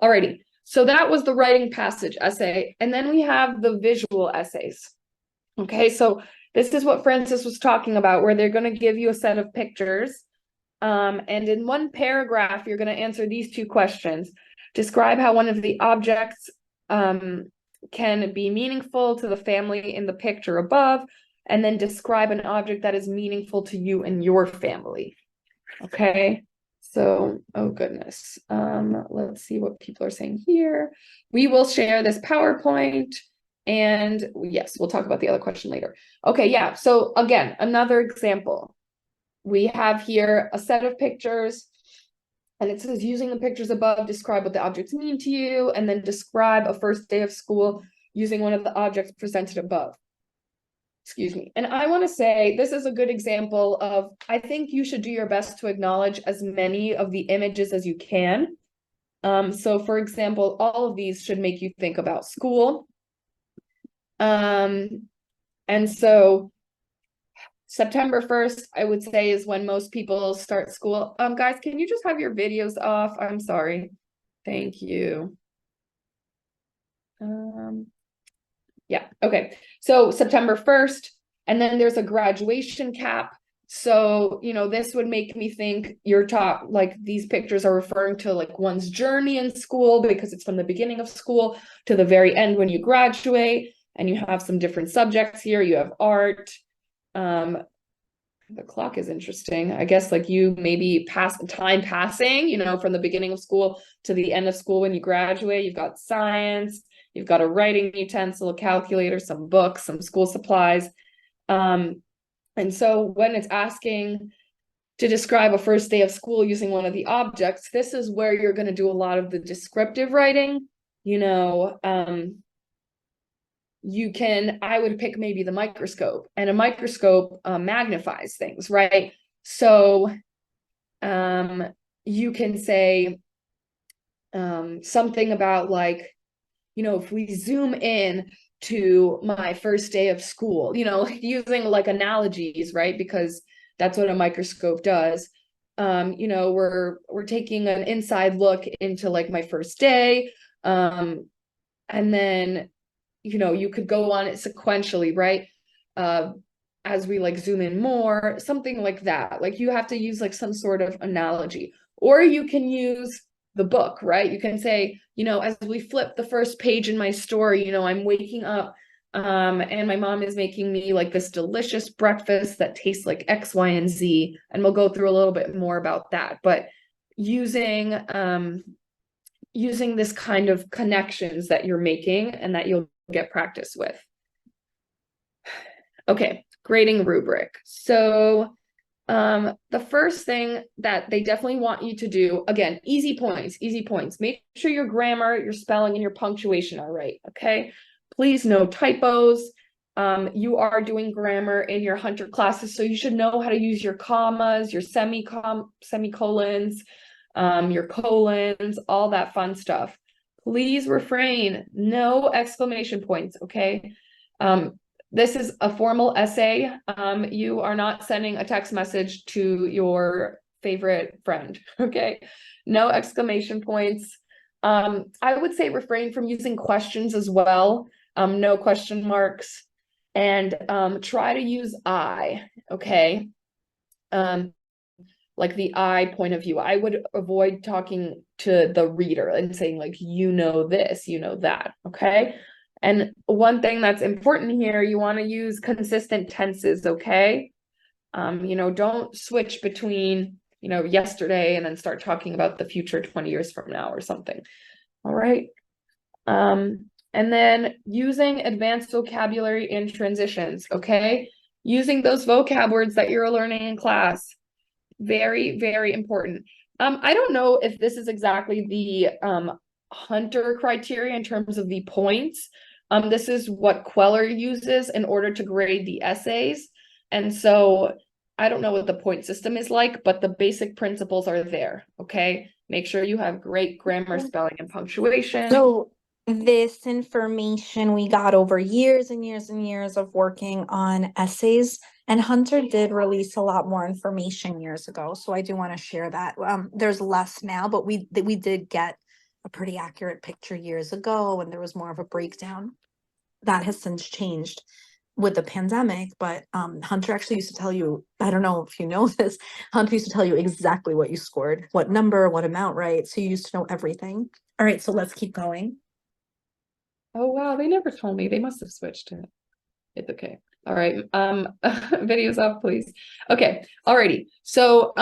Alrighty. So that was the writing passage essay. And then we have the visual essays. Okay. So this is what Francis was talking about, where they're going to give you a set of pictures. And in one paragraph, you're going to answer these 2 questions. Describe how one of the objects can be meaningful to the family in the picture above, and then describe an object that is meaningful to you and your family. Okay, so, oh goodness. Let's see what people are saying here. We will share this PowerPoint, and yes, we'll talk about the other question later. Okay, yeah, so again, another example. We have here a set of pictures, and it says, using the pictures above, describe what the objects mean to you, and then describe a first day of school using one of the objects presented above. Excuse me. And I want to say this is a good example of, I think you should do your best to acknowledge as many of the images as you can. So for example, all of these should make you think about school. And so September 1st, I would say, is when most people start school. Guys, can you just have your videos off? I'm sorry. Thank you. Yeah, okay. So September 1st, and then there's a graduation cap. So, this would make me think you're taught, like, these pictures are referring to like one's journey in school, because it's from the beginning of school to the very end when you graduate, and you have some different subjects here. You have art. The clock is interesting. I guess like you maybe pass time passing, from the beginning of school to the end of school when you graduate. You've got science, you've got a writing utensil, a calculator, some books, some school supplies. And so when it's asking to describe a first day of school using one of the objects, this is where you're going to do a lot of the descriptive writing. I would pick maybe the microscope, and a microscope magnifies things, right? So you can say something about like, if we zoom in to my first day of school, using like analogies, right? Because that's what a microscope does. We're taking an inside look into like my first day. And then you could go on it sequentially, right? As we like zoom in more, something like that. Like you have to use like some sort of analogy, or you can use the book, right? You can say, as we flip the first page in my story, I'm waking up And my mom is making me like this delicious breakfast that tastes like X, Y, and Z. And we'll go through a little bit more about that. But using using this kind of connections that you're making and that you'll get practice with. Okay, grading rubric. So the first thing that they definitely want you to do, again, easy points, easy points. Make sure your grammar, your spelling, and your punctuation are right, okay? Please, no typos. You are doing grammar in your Hunter classes, so you should know how to use your commas, your semicolons, your colons, all that fun stuff. Please refrain, no exclamation points, okay? This is a formal essay. You are not sending a text message to your favorite friend, okay? No exclamation points. I would say refrain from using questions as well. No question marks. And try to use I, okay? Like the I point of view. I would avoid talking to the reader and saying like, you know this, you know that, okay? And one thing that's important here, you want to use consistent tenses, okay? You know, don't switch between, you know, yesterday and then start talking about the future 20 years from now or something. All right. And then using advanced vocabulary in transitions, okay? Using those vocab words that you're learning in class. Very, very important. I don't know if this is exactly the Hunter criteria in terms of the points. This is what Queller uses in order to grade the essays. And so I don't know what the point system is like, but the basic principles are there, okay? Make sure you have great grammar, spelling, and punctuation. So this information we got over years and years and years of working on essays, and Hunter did release a lot more information years ago. So I do want to share that. There's less now, but we did get a pretty accurate picture years ago, and there was more of a breakdown. That has since changed with the pandemic, but Hunter actually used to tell you, I don't know if you know this, Hunter used to tell you exactly what you scored, what number, what amount, right? So you used to know everything. All right, so let's keep going. Oh, wow, they never told me. They must have switched it. It's okay. All right. Videos off, please. Okay. Alrighty. So,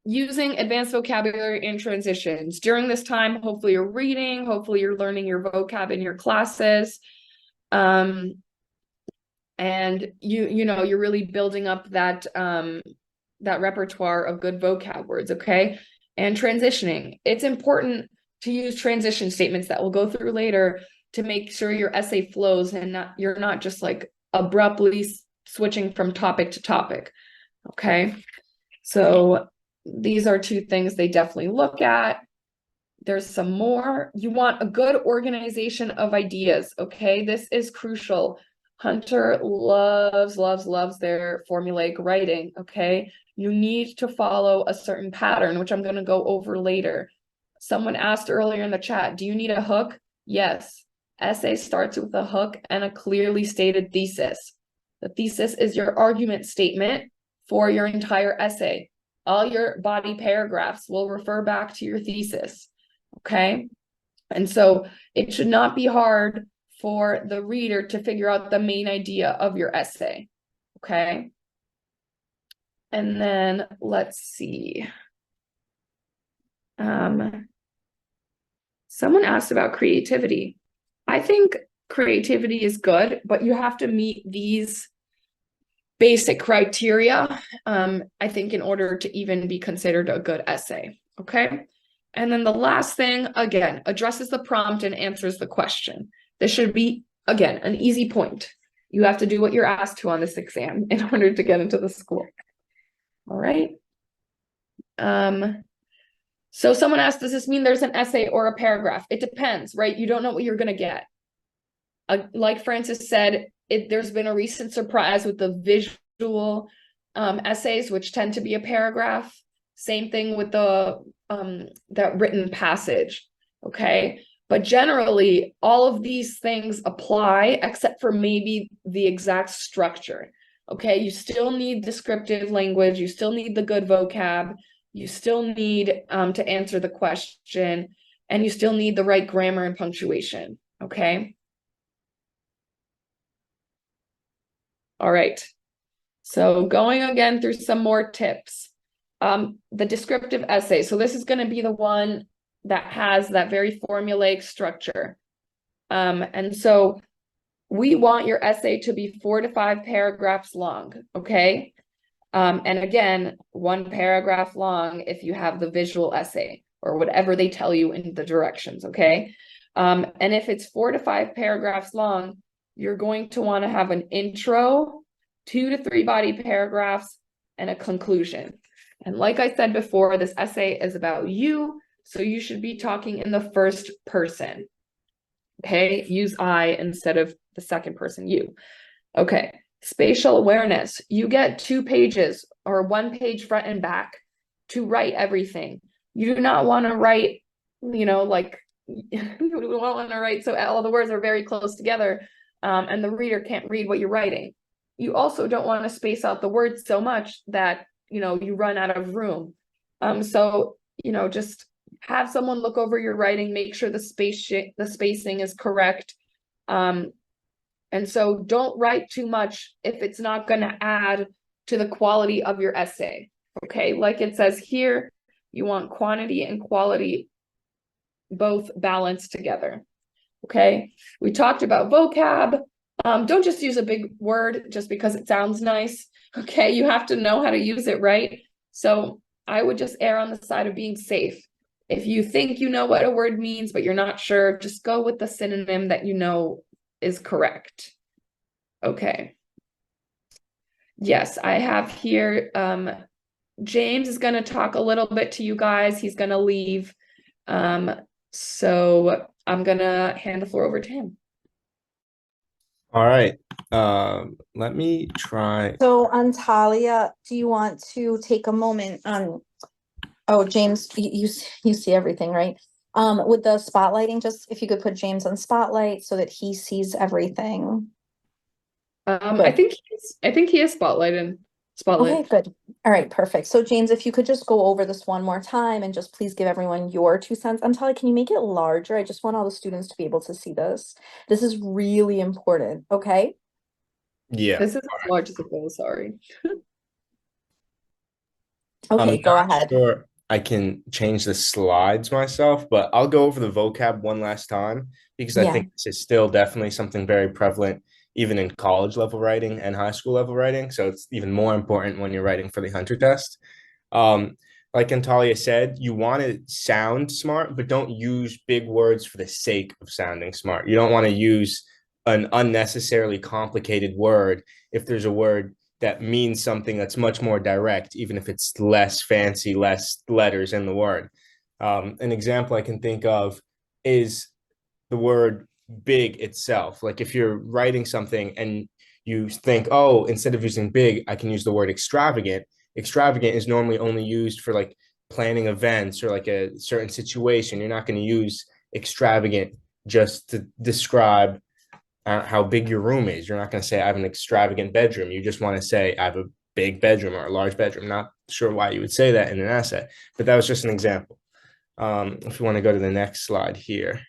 using advanced vocabulary in transitions. During this time, hopefully you're reading, hopefully you're learning your vocab in your classes. And you know, you're really building up that that repertoire of good vocab words, okay? And transitioning. It's important to use transition statements that we'll go through later to make sure your essay flows and you're not just like abruptly switching from topic to topic, okay? So these are two things they definitely look at. There's some more. You want a good organization of ideas, okay? This is crucial. Hunter loves their formulaic writing, okay? You need to follow a certain pattern, which I'm going to go over later. Someone asked earlier in the chat, do you need a hook? Yes. Essay starts with a hook and a clearly stated thesis. The thesis is your argument statement for your entire essay. All your body paragraphs will refer back to your thesis, okay? And so it should not be hard for the reader to figure out the main idea of your essay, okay? And then let's see. Someone asked about creativity. I think creativity is good, but you have to meet these basic criteria, I think, in order to even be considered a good essay, okay? And then the last thing, again, addresses the prompt and answers the question. This should be, again, an easy point. You have to do what you're asked to on this exam in order to get into the school. All right. So someone asked, does this mean there's an essay or a paragraph? It depends, right? You don't know what you're going to get. Like Francis said, there's been a recent surprise with the visual essays, which tend to be a paragraph. Same thing with the that written passage, okay? But generally, all of these things apply, except for maybe the exact structure, okay? You still need descriptive language. You still need the good vocab. You still need to answer the question, and you still need the right grammar and punctuation, okay? All right. So going again through some more tips. The descriptive essay. So this is going to be the one that has that very formulaic structure. And so we want your essay to be 4 to 5 paragraphs long, okay? And again, 1 paragraph long if you have the visual essay or whatever they tell you in the directions, okay? And if it's 4 to 5 paragraphs long, you're going to want to have an intro, 2 to 3 body paragraphs, and a conclusion. And like I said before, this essay is about you, so you should be talking in the first person. Okay, use I instead of the second person, you. Okay, spatial awareness. You get 2 pages or 1 page front and back to write everything. You do not want to write, like, you don't want to write so all the words are very close together, and the reader can't read what you're writing. You also don't want to space out the words so much that, you run out of room. So, just have someone look over your writing, make sure the spacing is correct. And so don't write too much if it's not going to add to the quality of your essay. Okay, like it says here, you want quantity and quality both balanced together. Okay, we talked about vocab. Don't just use a big word just because it sounds nice. Okay, you have to know how to use it, right? So I would just err on the side of being safe. If you think you know what a word means, but you're not sure, just go with the synonym that you know is correct. Okay. Yes, I have here, James is going to talk a little bit to you guys. He's going to leave. So I'm going to hand the floor over to him. All right. Let me try. So, Antalya, do you want to take a moment? Oh, James, you see everything, right? With the spotlighting, just if you could put James on spotlight so that he sees everything. I think he is spotlight. Okay, good. All right, perfect. So James, if you could just go over this one more time and just please give everyone your 2 cents. Antalya, can you make it larger? I just want all the students to be able to see this. This is really important, okay? Yeah. This is as large as it goes, sorry. Okay, go ahead. Sure, I can change the slides myself, but I'll go over the vocab one last time because I think this is still definitely something very prevalent even in college level writing and high school level writing. So it's even more important when you're writing for the Hunter test. Like Antalya said, you want to sound smart, but don't use big words for the sake of sounding smart. You don't want to use an unnecessarily complicated word if there's a word that means something that's much more direct, even if it's less fancy, less letters in the word. An example I can think of is the word big itself. Like if you're writing something and you think, oh, instead of using big, I can use the word extravagant. Extravagant is normally only used for like planning events or like a certain situation. You're not going to use extravagant just to describe how big your room is. You're not going to say I have an extravagant bedroom. You just want to say I have a big bedroom or a large bedroom. Not sure why you would say that in an essay, but that was just an example. If you want to go to the next slide here,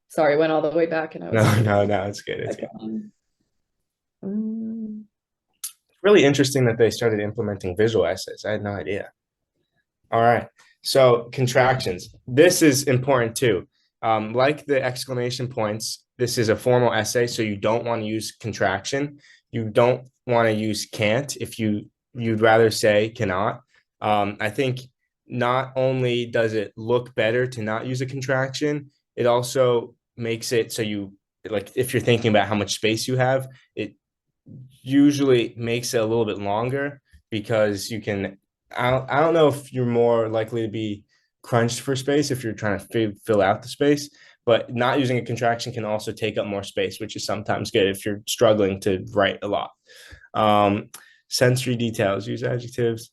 Sorry, went all the way back and I was no, it's good. It's good. It's really interesting that they started implementing visual essays. I had no idea. All right. So contractions. This is important too. Like the exclamation points, this is a formal essay, so you don't want to use contraction. You don't want to use can't if you'd rather say cannot. I think not only does it look better to not use a contraction, it also makes it so you, like, if you're thinking about how much space you have, it usually makes it a little bit longer because you can, I don't know if you're more likely to be crunched for space if you're trying to fill out the space, but not using a contraction can also take up more space, which is sometimes good if you're struggling to write a lot. Sensory details, use adjectives.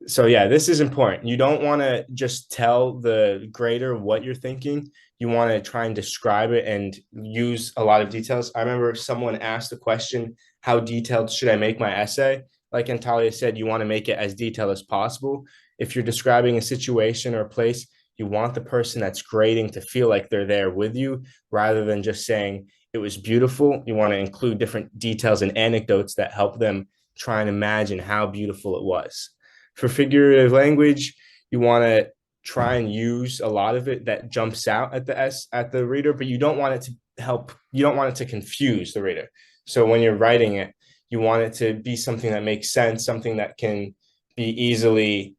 So yeah, this is important. You don't want to just tell the grader what you're thinking. You want to try and describe it and use a lot of details. I remember someone asked the question, how detailed should I make my essay? Like Antalya said, you want to make it as detailed as possible. If you're describing a situation or a place, You want the person that's grading to feel like they're there with you rather than just saying it was beautiful. You want to include different details and anecdotes that help them try and imagine how beautiful it was. For figurative language, you want to try and use a lot of it that jumps out at the reader, but you don't want it to help, you don't want it to confuse the reader. So when you're writing it, you want it to be something that makes sense, something that can be easily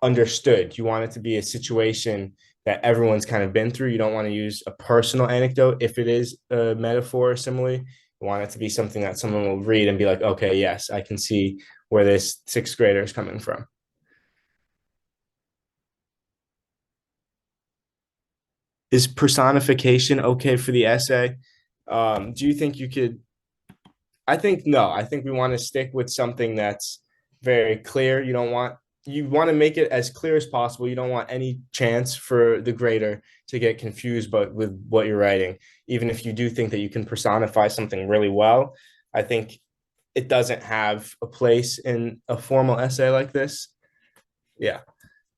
understood. You want it to be a situation that everyone's kind of been through. You don't want to use a personal anecdote if it is a metaphor or simile. You want it to be something that someone will read and be like, okay, yes, I can see where this sixth grader is coming from. Is personification okay for the essay? Do you think you could? I think no. I think we want to stick with something that's very clear. You want to make it as clear as possible. You don't want any chance for the grader to get confused with what you're writing. Even if you do think that you can personify something really well, I think it doesn't have a place in a formal essay like this. Yeah.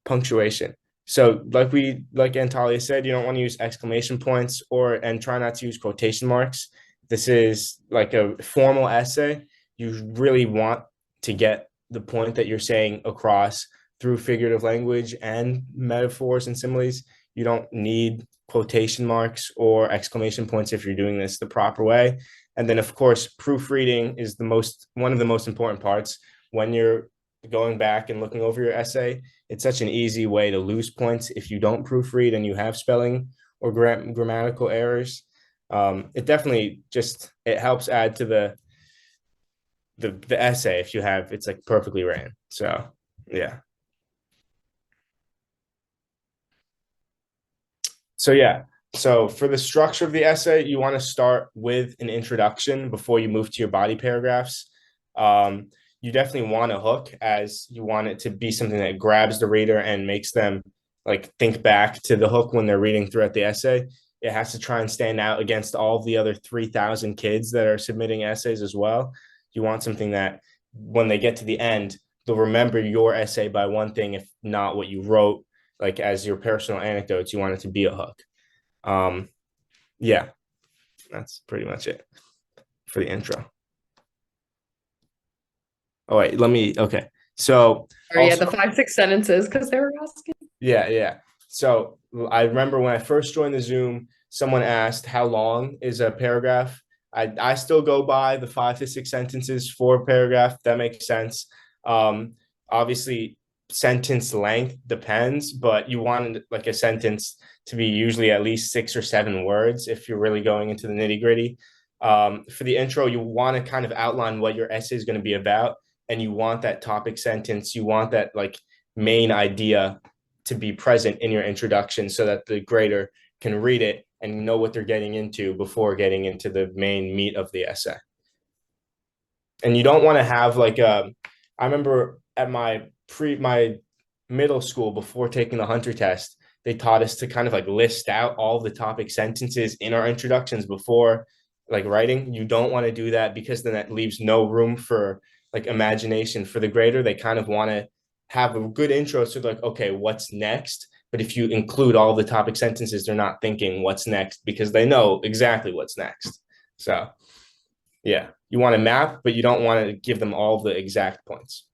Punctuation. So like Antalya said, you don't want to use exclamation points and try not to use quotation marks. This is like a formal essay. You really want to get the point that you're saying across through figurative language and metaphors and similes. You don't need quotation marks or exclamation points if you're doing this the proper way. And then of course, proofreading is one of the most important parts when you're going back and looking over your essay. It's such an easy way to lose points if you don't proofread and you have spelling or grammatical errors. It definitely it helps add to the essay if it's like perfectly written. So yeah. So for the structure of the essay, you want to start with an introduction before you move to your body paragraphs. You definitely want a hook, as you want it to be something that grabs the reader and makes them like think back to the hook when they're reading throughout the essay. It has to try and stand out against all of the other 3,000 kids that are submitting essays as well. You want something that when they get to the end, they'll remember your essay by one thing, if not what you wrote, like as your personal anecdotes. You want it to be a hook. Yeah, that's pretty much it for the intro. Oh wait, okay. So the 5-6 sentences, because they were asking. Yeah. So I remember when I first joined the Zoom, someone asked how long is a paragraph. I still go by the 5 to 6 sentences for a paragraph. That makes sense. Obviously, sentence length depends, but you want like a sentence to be usually at least 6 or 7 words if you're really going into the nitty gritty. For the intro, you want to kind of outline what your essay is going to be about, and you want that topic sentence. You want that like main idea to be present in your introduction so that the grader can read it and know what they're getting into before getting into the main meat of the essay. And you don't want to have like I remember at my middle school, before taking the Hunter test, they taught us to kind of like list out all the topic sentences in our introductions before like writing. You don't want to do that, because then that leaves no room for like imagination for the grader. They kind of want to have a good intro, so like, okay, what's next? But if you include all the topic sentences, they're not thinking what's next, because they know exactly what's next. So yeah, you want to map, but you don't want to give them all the exact points.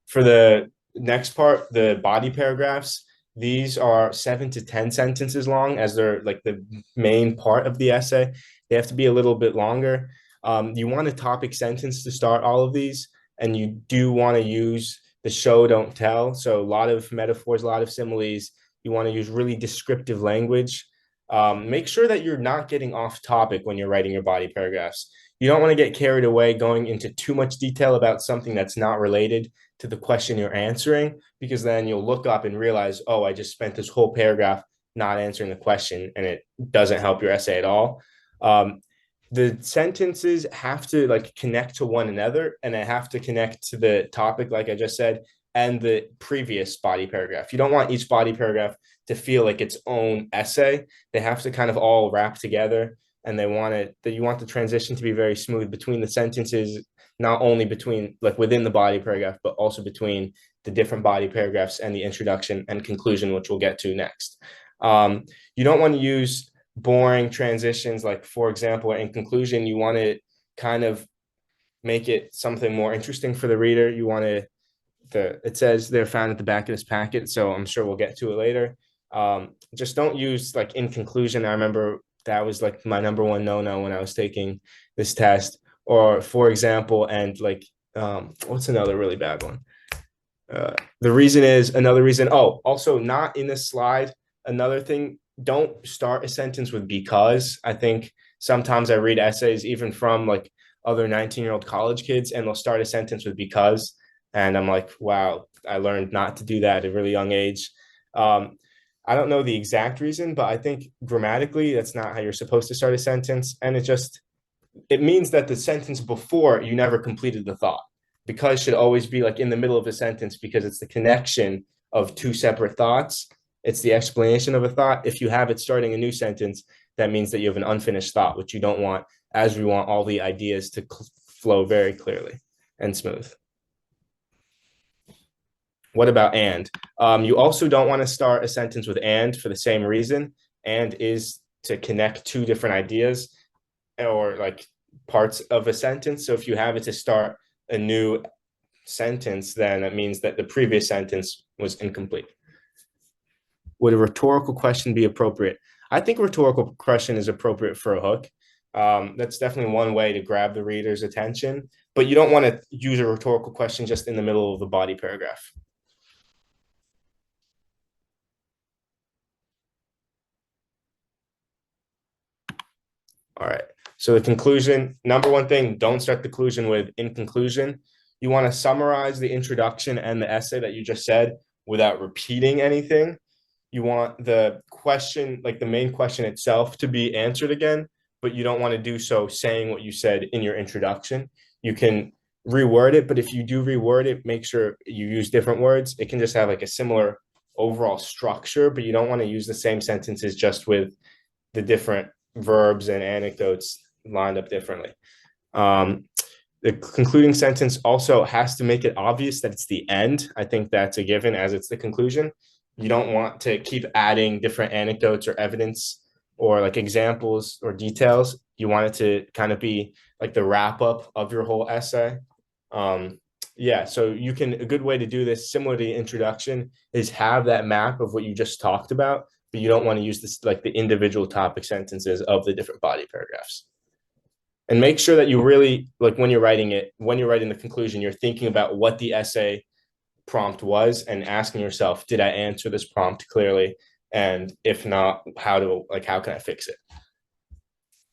For the next part, the body paragraphs, these are 7 to 10 sentences long, as they're like the main part of the essay. They have to be a little bit longer. You want a topic sentence to start all of these, and you do want to use the show, don't tell. So a lot of metaphors, a lot of similes. You want to use really descriptive language. Make sure that you're not getting off topic when you're writing your body paragraphs. You don't want to get carried away going into too much detail about something that's not related to the question you're answering, because then you'll look up and realize, oh, I just spent this whole paragraph not answering the question, and it doesn't help your essay at all. The sentences have to like connect to one another, and they have to connect to the topic, like I just said, and the previous body paragraph. You don't want each body paragraph to feel like its own essay. They have to kind of all wrap together, and you want the transition to be very smooth between the sentences, not only between like within the body paragraph, but also between the different body paragraphs and the introduction and conclusion, which we'll get to next. You don't want to use boring transitions, like, for example, in conclusion, you want to kind of make it something more interesting for the reader. You want to, it says they're found at the back of this packet, so I'm sure we'll get to it later. Just don't use, like, in conclusion. I remember that was like my number one no-no when I was taking this test. Or, for example, and like, what's another really bad one? The reason is another reason. Oh, also not in this slide. Another thing, don't start a sentence with because. I think sometimes I read essays even from like other 19-year-old college kids, and they'll start a sentence with because. And I'm like, wow, I learned not to do that at a really young age. I don't know the exact reason, but I think grammatically that's not how you're supposed to start a sentence. And it means that the sentence before you never completed the thought. Because should always be like in the middle of the sentence, because it's the connection of two separate thoughts. It's the explanation of a thought. If you have it starting a new sentence, that means that you have an unfinished thought, which you don't want, as we want all the ideas to flow very clearly and smooth. What about and? You also don't want to start a sentence with and for the same reason. And is to connect two different ideas or like parts of a sentence. So if you have it to start a new sentence, then that means that the previous sentence was incomplete. Would a rhetorical question be appropriate? I think a rhetorical question is appropriate for a hook. That's definitely one way to grab the reader's attention, but you don't want to use a rhetorical question just in the middle of the body paragraph. All right. So the conclusion, number one thing, don't start the conclusion with in conclusion. You want to summarize the introduction and the essay that you just said without repeating anything. You want the question, like the main question itself, to be answered again, but you don't want to do so saying what you said in your introduction. You can reword it, but if you do reword it, make sure you use different words. It can just have like a similar overall structure, but you don't want to use the same sentences just with the different verbs and anecdotes lined up differently. The concluding sentence also has to make it obvious that it's the end. I think that's a given, as it's the conclusion. You don't want to keep adding different anecdotes or evidence or like examples or details. You want it to kind of be like the wrap up of your whole essay. Yeah, so a good way to do this, similar to the introduction, is have that map of what you just talked about, but you don't want to use this like the individual topic sentences of the different body paragraphs. And make sure that you really, like when you're writing the conclusion, you're thinking about what the essay prompt was and asking yourself, did I answer this prompt clearly? And if not, how can I fix it?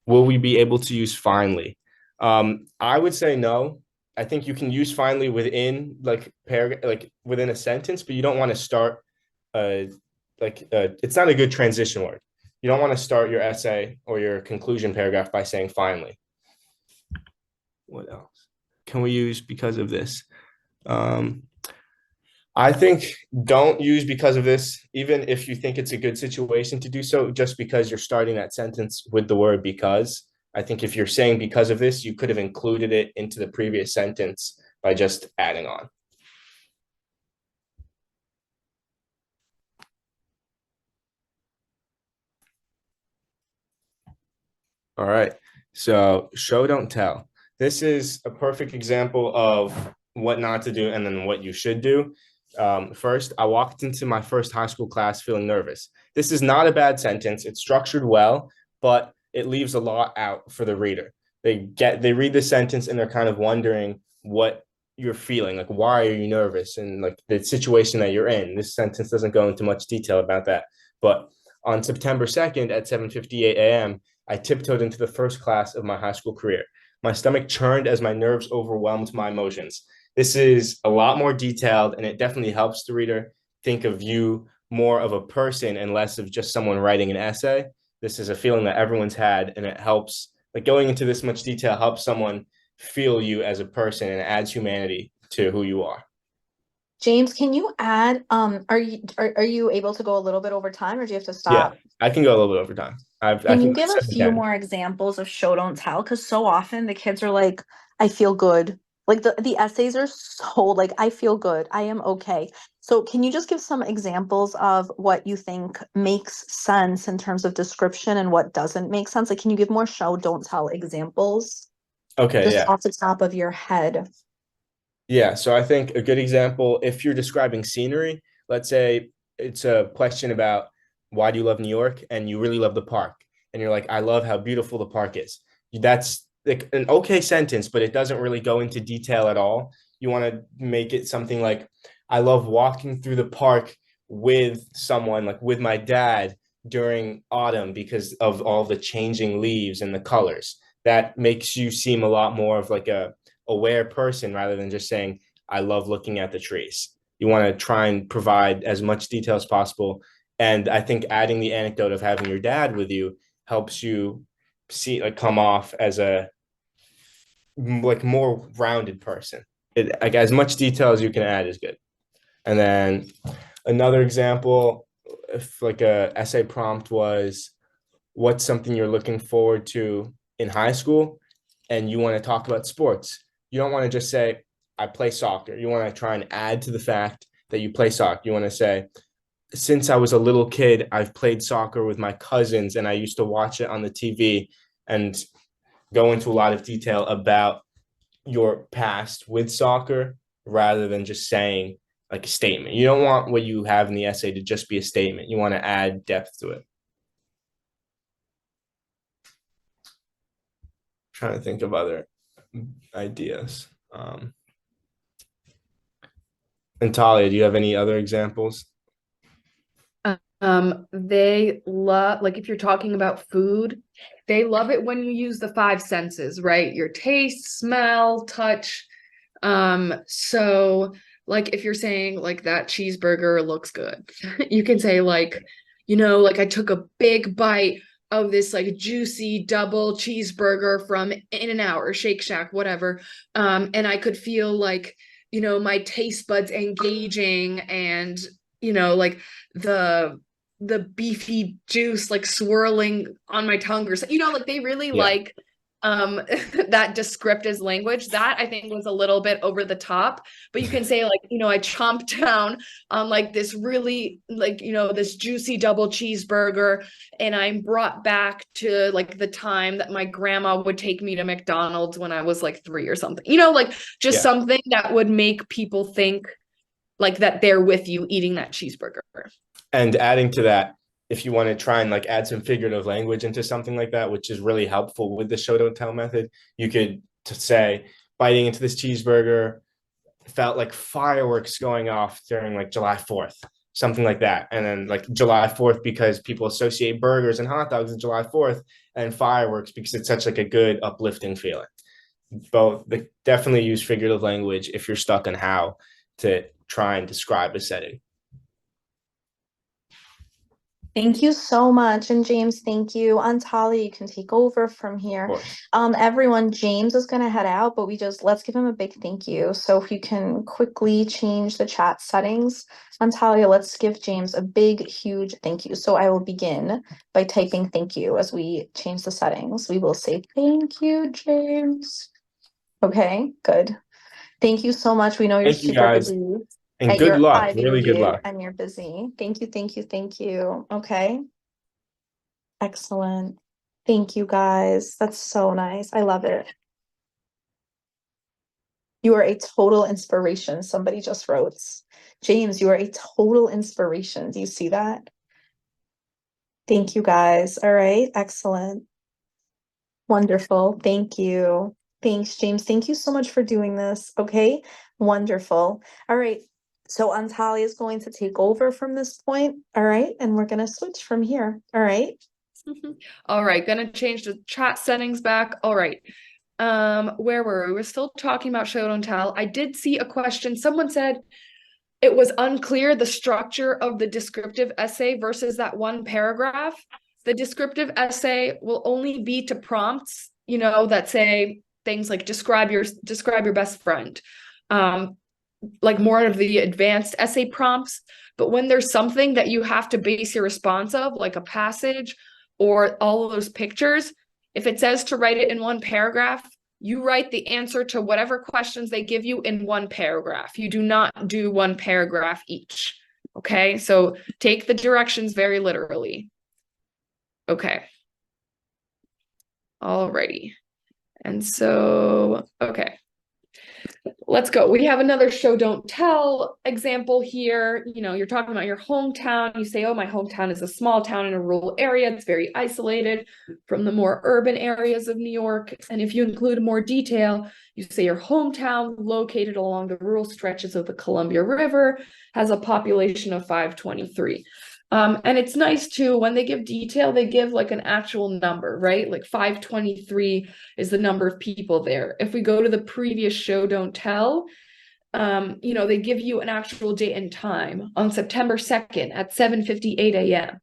Will we be able to use finally? I would say no. I think you can use finally within like paragraph, like within a sentence, but you don't want to start it's not a good transition word. You don't want to start your essay or your conclusion paragraph by saying finally. What else can we use because of this? I think don't use because of this, even if you think it's a good situation to do so, just because you're starting that sentence with the word because. I think if you're saying because of this, you could have included it into the previous sentence by just adding on. All right. So show, don't tell. This is a perfect example of what not to do and then what you should do. First, I walked into my first high school class feeling nervous. This is not a bad sentence. It's structured well, but it leaves a lot out for the reader. They read the sentence and they're kind of wondering what you're feeling, like why are you nervous, and like the situation that you're in. This sentence doesn't go into much detail about that. But on September 2nd at 7:58 a.m., I tiptoed into the first class of my high school career. My stomach churned as my nerves overwhelmed my emotions. This is a lot more detailed, and it definitely helps the reader think of you more of a person and less of just someone writing an essay. This is a feeling that everyone's had, and it helps, like going into this much detail helps someone feel you as a person and adds humanity to who you are. James, can you add, are you able to go a little bit over time, or do you have to stop? Yeah, I can go a little bit over time. Can you give a few more examples of show, don't tell? Because so often the kids are like, I feel good. Like the essays are so like I feel good. I am okay. So can you just give some examples of what you think makes sense in terms of description and what doesn't make sense? Like, can you give more show, don't tell examples Okay, just yeah. off the top of your head? Yeah, so I think a good example, if you're describing scenery, let's say it's a question about why do you love New York and you really love the park. And you're like, I love how beautiful the park is. That's like an okay sentence, but it doesn't really go into detail at all. You want to make it something like, I love walking through the park with someone, like with my dad during autumn because of all the changing leaves and the colors. That makes you seem a lot more of like a aware person rather than just saying, I love looking at the trees. You want to try and provide as much detail as possible. And I think adding the anecdote of having your dad with you helps you see like come off as a like more rounded person. Like as much detail as you can add is good. And then another example, if like a essay prompt was, what's something you're looking forward to in high school, and you want to talk about sports. You don't want to just say, I play soccer. You want to try and add to the fact that you play soccer. You want to say, since I was a little kid, I've played soccer with my cousins and I used to watch it on the TV, and go into a lot of detail about your past with soccer rather than just saying like a statement. You don't want what you have in the essay to just be a statement. You want to add depth to it. Trying to think of other ideas. And Talia, do you have any other examples? They love, like if you're talking about food, they love it when you use the five senses, right? Your taste, smell, touch. So like if you're saying like that cheeseburger looks good, you can say like, like I took a big bite of this like juicy double cheeseburger from In-N-Out or Shake Shack, whatever. And I could feel like, my taste buds engaging and, like the beefy juice like swirling on my tongue or something, like they really like that descriptive language. That I think was a little bit over the top, but you can say like, I chomped down on like this really like, this juicy double cheeseburger, and I'm brought back to like the time that my grandma would take me to McDonald's when I was like 3 or something, like just something that would make people think like that they're with you eating that cheeseburger. And adding to that, if you want to try and like add some figurative language into something like that, which is really helpful with the show don't tell method, you could say biting into this cheeseburger felt like fireworks going off during like July 4th, something like that. And then like July 4th because people associate burgers and hot dogs with July 4th, and fireworks because it's such like a good uplifting feeling. Both definitely use figurative language if you're stuck on how to try and describe a setting. Thank you so much. And James, thank you. Talia, you can take over from here. Everyone, James is going to head out, but let's give him a big thank you. So if you can quickly change the chat settings, Talia, let's give James a big, huge thank you. So I will begin by typing thank you as we change the settings. We will say thank you, James. Okay, good. Thank you so much. We know you're super busy. And good luck, really good luck. And you're busy. Thank you, thank you, thank you. Okay. Excellent. Thank you, guys. That's so nice. I love it. You are a total inspiration. Somebody just wrote. James, you are a total inspiration. Do you see that? Thank you, guys. All right. Excellent. Wonderful. Thank you. Thanks, James. Thank you so much for doing this. Okay. Wonderful. All right. So Talia is going to take over from this point. All right. And we're going to switch from here. All right. All right. Going to change the chat settings back. All right. Where were we? We're still talking about show don't tell. I did see a question. Someone said it was unclear the structure of the descriptive essay versus that one paragraph. The descriptive essay will only be to prompts, that say things like describe your best friend. Like more of the advanced essay prompts. But when there's something that you have to base your response of, like a passage or all of those pictures, if it says to write it in one paragraph, you write the answer to whatever questions they give you in one paragraph. You do not do one paragraph each. Okay, so take the directions very literally. Okay. Alrighty. And so, okay. Let's go. We have another show, don't tell example here. You know, you're talking about your hometown. You say, oh, my hometown is a small town in a rural area. It's very isolated from the more urban areas of New York. And if you include more detail, you say your hometown, located along the rural stretches of the Columbia River, has a population of 523. And it's nice too, when they give detail, they give like an actual number, right? Like 523 is the number of people there. If we go to the previous show, don't tell, you know, they give you an actual date and time on September 2nd at 7:58 a.m.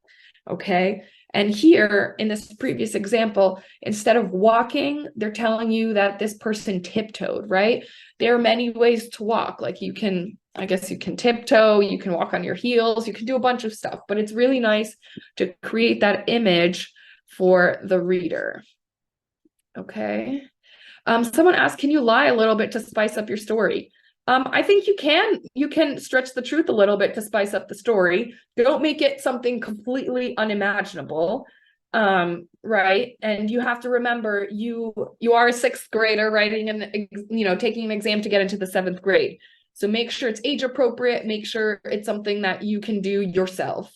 Okay. And here in this previous example, instead of walking, they're telling you that this person tiptoed, right? There are many ways to walk. Like you can, I guess you can tiptoe, you can walk on your heels, you can do a bunch of stuff, but it's really nice to create that image for the reader. Okay. Someone asked, can you lie a little bit to spice up your story? I think you can stretch the truth a little bit to spice up the story. Don't make it something completely unimaginable. Right. And you have to remember you are a 6th grader writing and, you know, taking an exam to get into the 7th grade. So make sure it's age appropriate, make sure it's something that you can do yourself.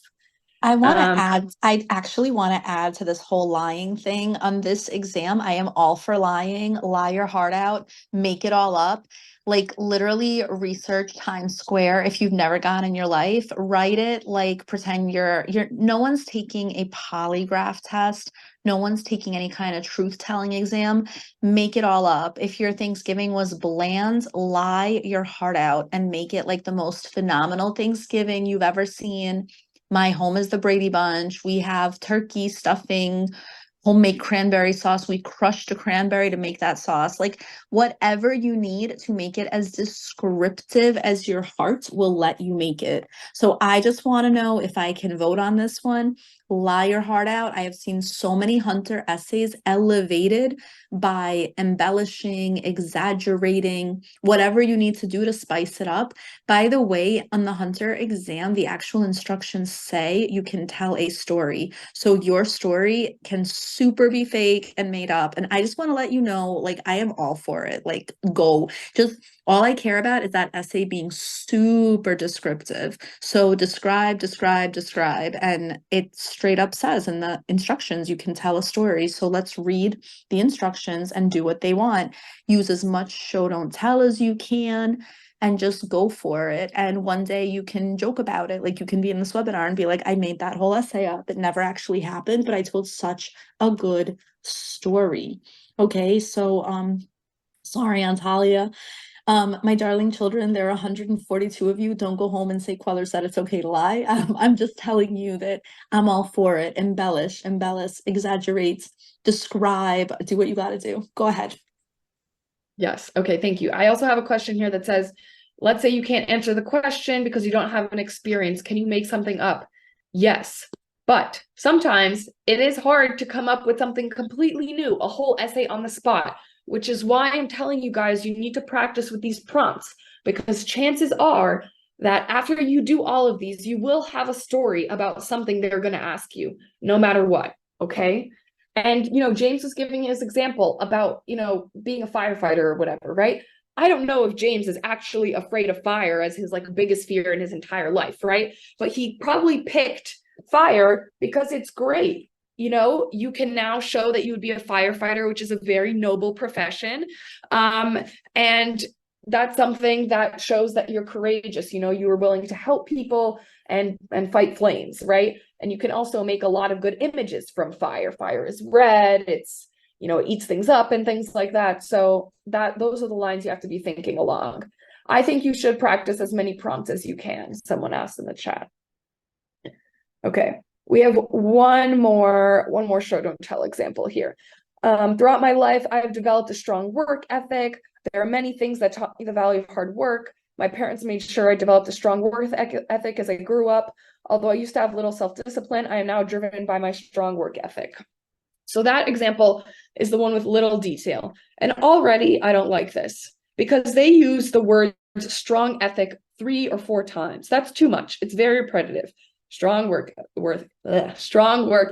I want to add, I actually want to add to this whole lying thing. On this exam, I am all for lying. Lie your heart out, make it all up. Like literally research Times Square. If you've never gone in your life, write it like pretend you're, no one's taking a polygraph test. No one's taking any kind of truth-telling exam. Make it all up. If your Thanksgiving was bland, lie your heart out and make it like the most phenomenal Thanksgiving you've ever seen. My home is the Brady Bunch. We have turkey stuffing, homemade cranberry sauce. We crushed a cranberry to make that sauce. Like whatever you need to make it as descriptive as your heart will let you make it. So I just want to know if I can vote on this one. Lie your heart out. I have seen so many Hunter essays elevated by embellishing, exaggerating, whatever you need to do to spice it up. By the way, on the Hunter exam, the actual instructions say you can tell a story. So your story can super be fake and made up. And I just want to let you know, like, I am all for it. Like, go. Just all I care about is that essay being super descriptive. So describe, describe, describe. And it straight up says in the instructions, you can tell a story. So let's read the instructions and do what they want. Use as much show don't tell as you can and just go for it. And one day you can joke about it. Like you can be in this webinar and be like, I made that whole essay up. It never actually happened, but I told such a good story. Okay, so sorry, Antalya. My darling children, there are 142 of you. Don't go home and say Queller said it's okay to lie. I'm just telling you that I'm all for it. Embellish, exaggerate, describe, do what you got to do. Go ahead. Yes. Okay. Thank you. I also have a question here that says, let's say you can't answer the question because you don't have an experience. Can you make something up? Yes. But sometimes it is hard to come up with something completely new, a whole essay on the spot, which is why I'm telling you guys, you need to practice with these prompts, because chances are that after you do all of these, you will have a story about something they're going to ask you, no matter what. Okay. And, you know, James was giving his example about, you know, being a firefighter or whatever, right? I don't know if James is actually afraid of fire as his like biggest fear in his entire life, right? But he probably picked fire because it's great. You know, you can now show that you would be a firefighter, which is a very noble profession. And that's something that shows that you're courageous. You know, you were willing to help people and fight flames, right? And you can also make a lot of good images from fire. Fire is red, it's, you know, it eats things up and things like that. So those are the lines you have to be thinking along. I think you should practice as many prompts as you can. Someone asked in the chat. Okay, we have one more show don't tell example here. Throughout my life, I've developed a strong work ethic. There are many things that taught me the value of hard work. My parents made sure I developed a strong work ethic as I grew up. Although I used to have little self-discipline, I am now driven by my strong work ethic. So that example is the one with little detail. And already I don't like this because they use the word strong ethic 3 or 4 times. That's too much. It's very repetitive. Strong work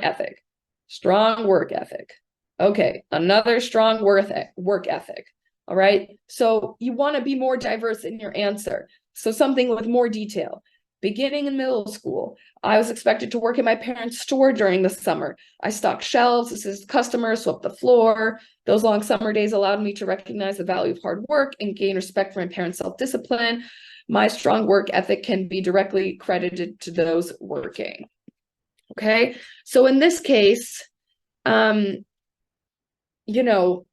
ethic. Strong work ethic. Okay, another strong work ethic. All right. So you want to be more diverse in your answer. So something with more detail. Beginning in middle school, I was expected to work in my parents' store during the summer. I stocked shelves, assisted customers, swept the floor. Those long summer days allowed me to recognize the value of hard work and gain respect for my parents' self-discipline. My strong work ethic can be directly credited to those working. Okay, so in this case, you know,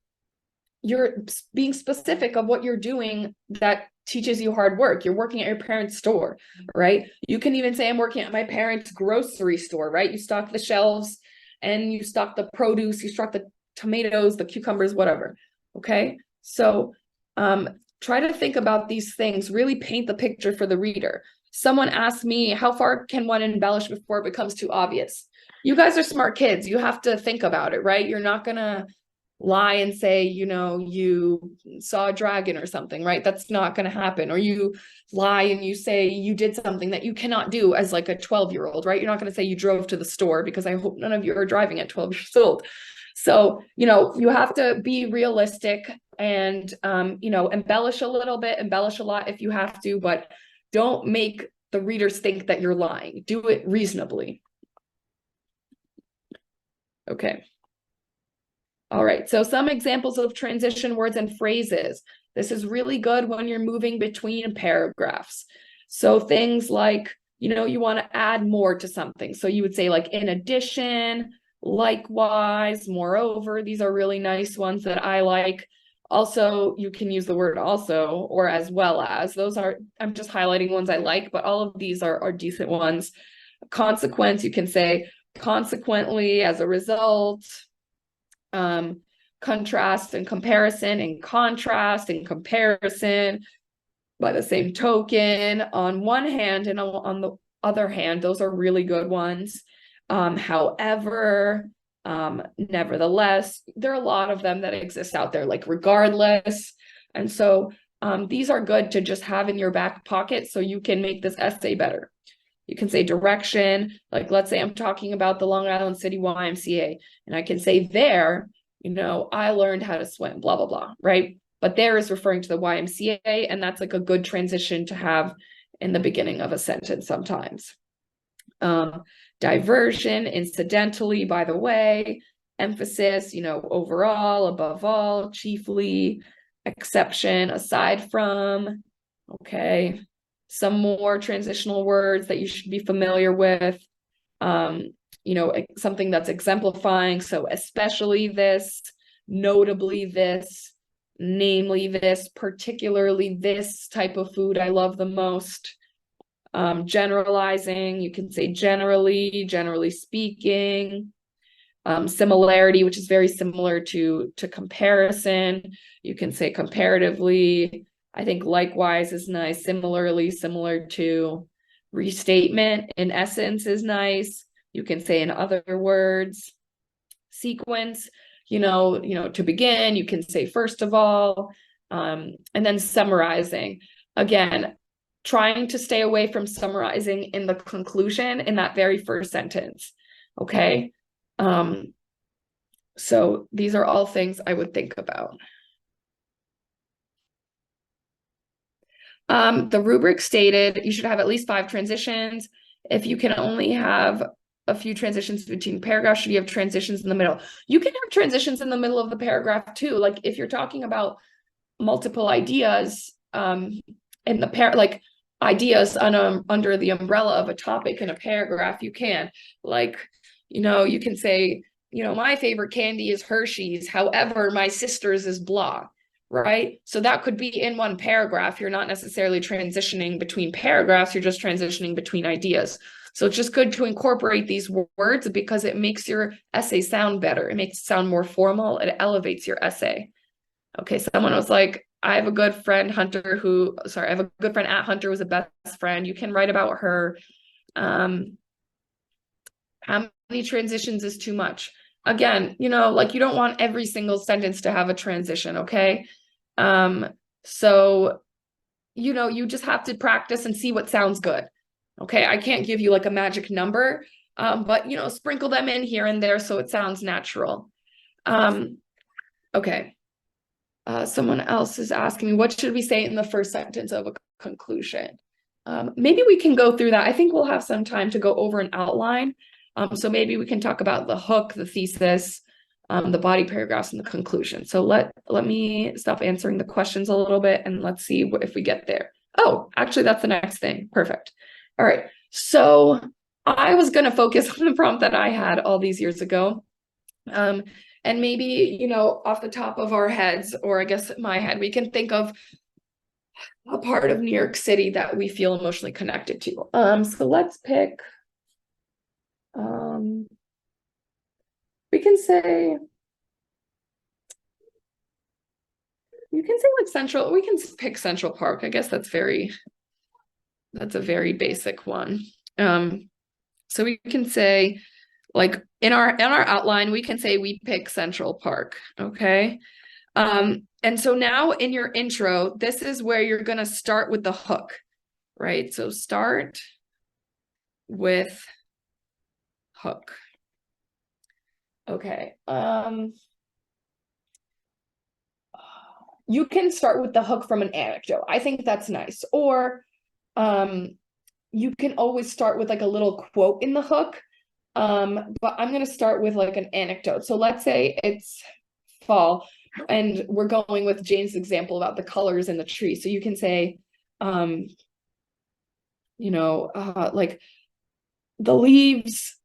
you're being specific of what you're doing that teaches you hard work. You're working at your parents' store, right? You can even say, I'm working at my parents' grocery store, right? You stock the shelves and you stock the produce, you stock the tomatoes, the cucumbers, whatever. Okay. So try to think about these things, really paint the picture for the reader. Someone asked me, how far can one embellish before it becomes too obvious? You guys are smart kids. You have to think about it, right? You're not going to lie and say, you know, you saw a dragon or something, right? That's not going to happen. Or you lie and you say you did something that you cannot do as like a 12-year-old, right? You're not going to say you drove to the store, because I hope none of you are driving at 12 years old. So, you know, you have to be realistic and, you know, embellish a little bit, embellish a lot if you have to, but don't make the readers think that you're lying. Do it reasonably. Okay. All right, so some examples of transition words and phrases. This is really good when you're moving between paragraphs. So things like, you know, you want to add more to something. So you would say like, in addition, likewise, moreover. These are really nice ones that I like. Also, you can use the word also or as well as. Those are, I'm just highlighting ones I like, but all of these are decent ones. Consequence, you can say consequently, as a result. Contrast and comparison, and contrast and comparison. By the same token, on one hand and on the other hand, those are really good ones. However, nevertheless, there are a lot of them that exist out there, like regardless. And so these are good to just have in your back pocket so you can make this essay better. You can say direction, like let's say I'm talking about the Long Island City YMCA, and I can say there, you know, I learned how to swim, blah, blah, blah, right? But there is referring to the YMCA, and that's like a good transition to have in the beginning of a sentence sometimes. Diversion, incidentally, by the way, emphasis, you know, overall, above all, chiefly, exception, aside from, okay. Some more transitional words that you should be familiar with, you know, something that's exemplifying. So especially this, notably this, namely this, particularly this type of food I love the most. Generalizing, you can say generally, generally speaking. Similarity, which is very similar to comparison. You can say comparatively. I think likewise is nice. Similarly, similar to. Restatement, in essence, is nice. You can say in other words. Sequence, you know, to begin, you can say first of all. And then summarizing. Again, trying to stay away from summarizing in the conclusion in that very first sentence. Okay. So these are all things I would think about. The rubric stated you should have at least 5 transitions. If you can only have a few transitions between paragraphs, should you have transitions in the middle? You can have transitions in the middle of the paragraph too. Like if you're talking about multiple ideas, in the like ideas under the umbrella of a topic in a paragraph, you can, like, you know, you can say, you know, my favorite candy is Hershey's. However, my sister's is blah. Right? So that could be in one paragraph. You're not necessarily transitioning between paragraphs. You're just transitioning between ideas. So it's just good to incorporate these words because it makes your essay sound better. It makes it sound more formal. It elevates your essay. Okay. Someone was like, I have a good friend, Hunter, I have a good friend at Hunter was a best friend. You can write about her. How many transitions is too much? again, you know, like you don't want every single sentence to have a transition, okay? So, you know, you just have to practice and see what sounds good. Okay, I can't give you like a magic number, but you know, sprinkle them in here and there so it sounds natural. Okay. Someone else is asking me, what should we say in the first sentence of a conclusion? Maybe we can go through that. I think we'll have some time to go over an outline. So maybe we can talk about the hook, the thesis, the body paragraphs, and the conclusion. So let me stop answering the questions a little bit and let's see if we get there. Oh, actually, that's the next thing. Perfect. All right. So I was going to focus on the prompt that I had all these years ago. And maybe, you know, off the top of our heads, or I guess my head, we can think of a part of New York City that we feel emotionally connected to. So let's pick, we can say, you can say like Central, we can pick Central Park. I guess that's a very basic one. So we can say, like in our outline, we can say we pick Central Park, okay? And so now in your intro, this is where you're gonna start with the hook, right? So start with hook. Okay. You can start with the hook from an anecdote. I think that's nice. Or you can always start with like a little quote in the hook. But I'm going to start with like an anecdote. So let's say it's fall and we're going with Jane's example about the colors in the tree. So you can say, you know, like the leaves,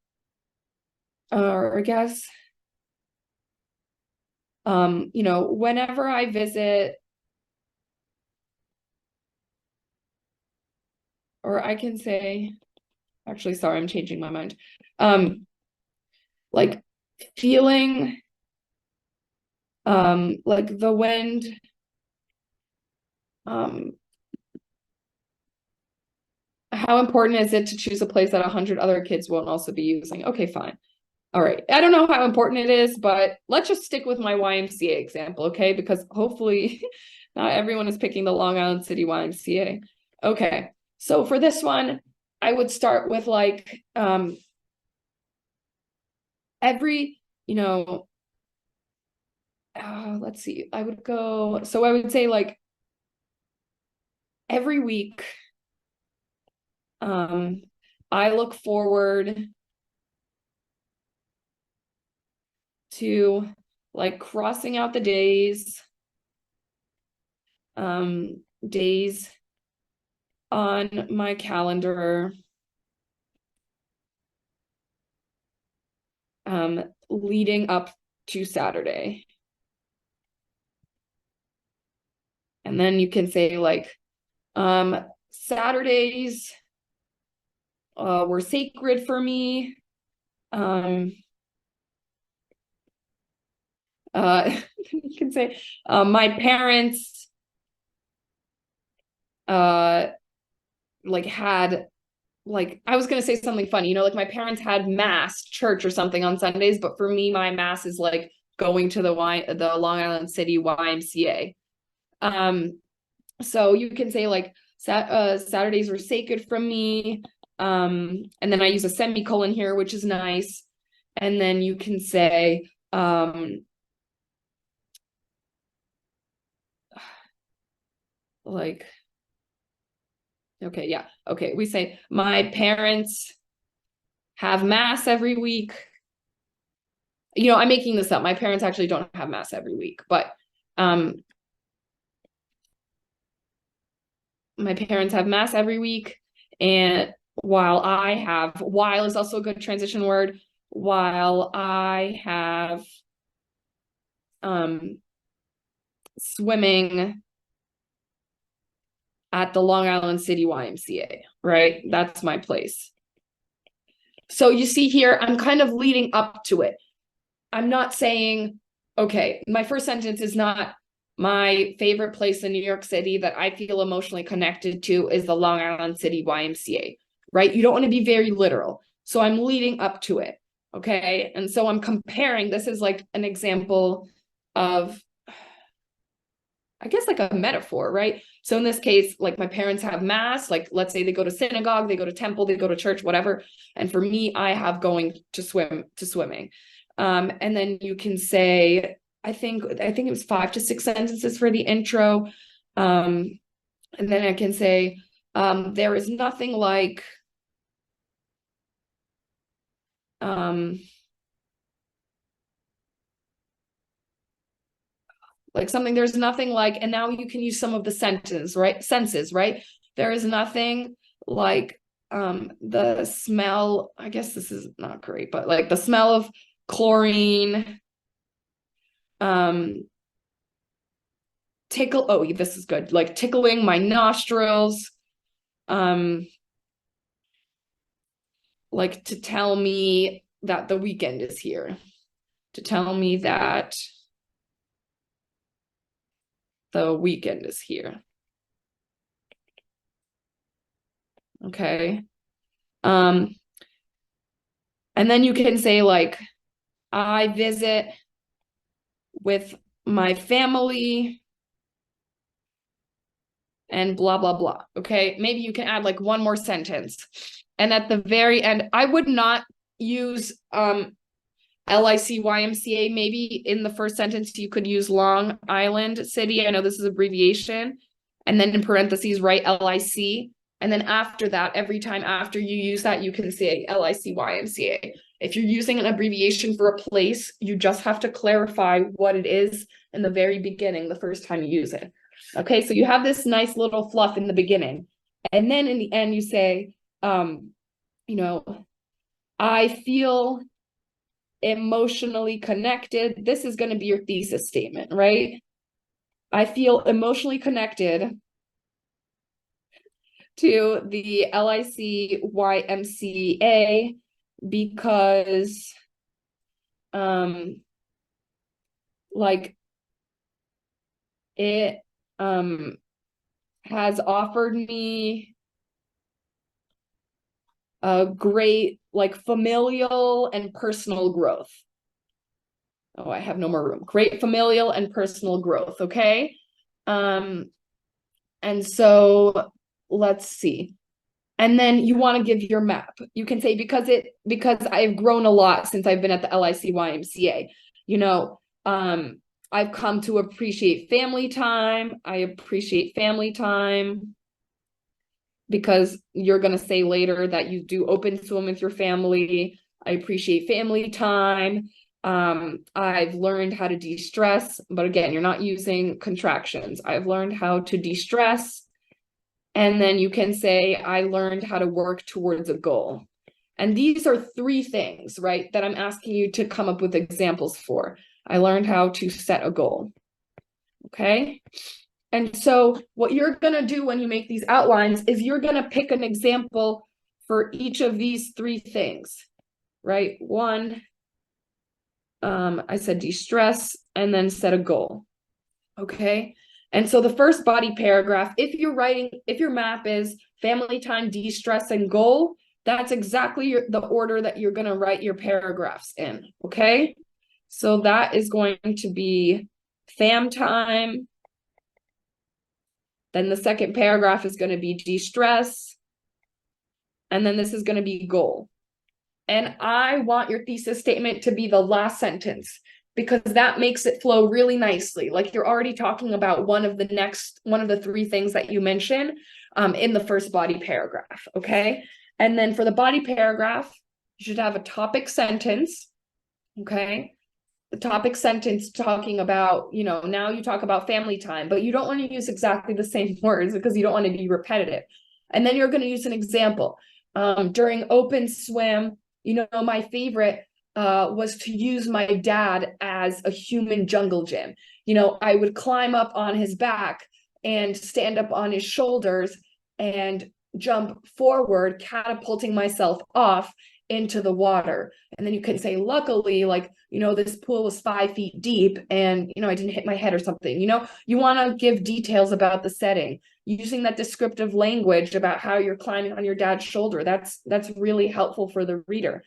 or I guess, you know, whenever I visit, or I can say, actually, sorry, I'm changing my mind. Like feeling like the wind how important is it to choose a place that 100 other kids won't also be using? Okay, fine. All right. I don't know how important it is, but let's just stick with my YMCA example, okay? Because hopefully not everyone is picking the Long Island City YMCA. Okay. So for this one, I would start with like every, you know, let's see, I would go, so I would say like every week, I look forward to like crossing out the days on my calendar, leading up to Saturday. And then you can say like, Saturdays were sacred for me. You can say, my parents like had, like, I was gonna say something funny, you know, like my parents had mass, church or something on Sundays, but for me, my mass is like going to the Long Island City YMCA. So you can say like Saturdays were sacred from me. And then I use a semicolon here, which is nice. And then you can say, like, okay, yeah. Okay, we say my parents have mass every week. You know, I'm making this up. My parents actually don't have mass every week, but my parents have mass every week. And while is also a good transition word, while I have swimming at the Long Island City YMCA, right? That's my place. So you see here, I'm kind of leading up to it. I'm not saying, okay, my first sentence is not my favorite place in New York City that I feel emotionally connected to is the Long Island City YMCA, right? You don't want to be very literal. So I'm leading up to it. Okay. And so I'm comparing, this is like an example of, I guess, like a metaphor, right? So in this case, like my parents have mass, like let's say they go to synagogue, they go to temple, they go to church, whatever. And for me, I have going to swimming. And then you can say, I think it was 5 to 6 sentences for the intro. And then I can say, there is nothing like, something, there's nothing like, and now you can use some of the senses, right? There is nothing like the smell, I guess this is not great, but like the smell of chlorine, this is good, like tickling my nostrils, like to tell me that the weekend is here, to tell me that the weekend is here. Okay. And then you can say like, I visit with my family and blah, blah, blah. Okay. Maybe you can add like one more sentence. And at the very end, I would not use LICYMCA. Maybe in the first sentence, you could use Long Island City. I know this is abbreviation. And then in parentheses, write LIC. And then after that, every time after you use that, you can say LICYMCA. If you're using an abbreviation for a place, you just have to clarify what it is in the very beginning, the first time you use it. Okay, so you have this nice little fluff in the beginning. And then in the end, you say, I feel emotionally connected. This is going to be your thesis statement, right? I feel emotionally connected to the LICYMCA because like it has offered me a great like familial and personal growth. Oh, I have no more room. Great familial and personal growth. Okay. And so let's see. And then you want to give your map. You can say, because I've grown a lot since I've been at the LICYMCA, I've come to appreciate family time. I appreciate family time because you're going to say later that you do open swim with your family. I appreciate family time. I've learned how to de-stress, but again, you're not using contractions. I've learned how to de-stress. And then you can say, I learned how to work towards a goal. And these are 3 things, right, that I'm asking you to come up with examples for. I learned how to set a goal. Okay. And so what you're going to do when you make these outlines is you're going to pick an example for each of these 3 things, right? 1, I said de-stress, and then set a goal. Okay. And so the first body paragraph, if your map is family time, de-stress, and goal, that's exactly the order that you're going to write your paragraphs in. Okay. So that is going to be fam time. Then the second paragraph is going to be de-stress. And then this is going to be goal. And I want your thesis statement to be the last sentence, because that makes it flow really nicely. Like you're already talking about one of the 3 things that you mentioned in the first body paragraph. Okay. And then for the body paragraph, you should have a topic sentence. Okay. The topic sentence talking about, now you talk about family time, but you don't want to use exactly the same words because you don't want to be repetitive. And then you're going to use an example. During open swim, my favorite was to use my dad as a human jungle gym. I would climb up on his back and stand up on his shoulders and jump forward, catapulting myself off into the water. And then you can say, luckily, this pool was 5 feet deep and, I didn't hit my head or something. You want to give details about the setting, using that descriptive language about how you're climbing on your dad's shoulder. That's really helpful for the reader.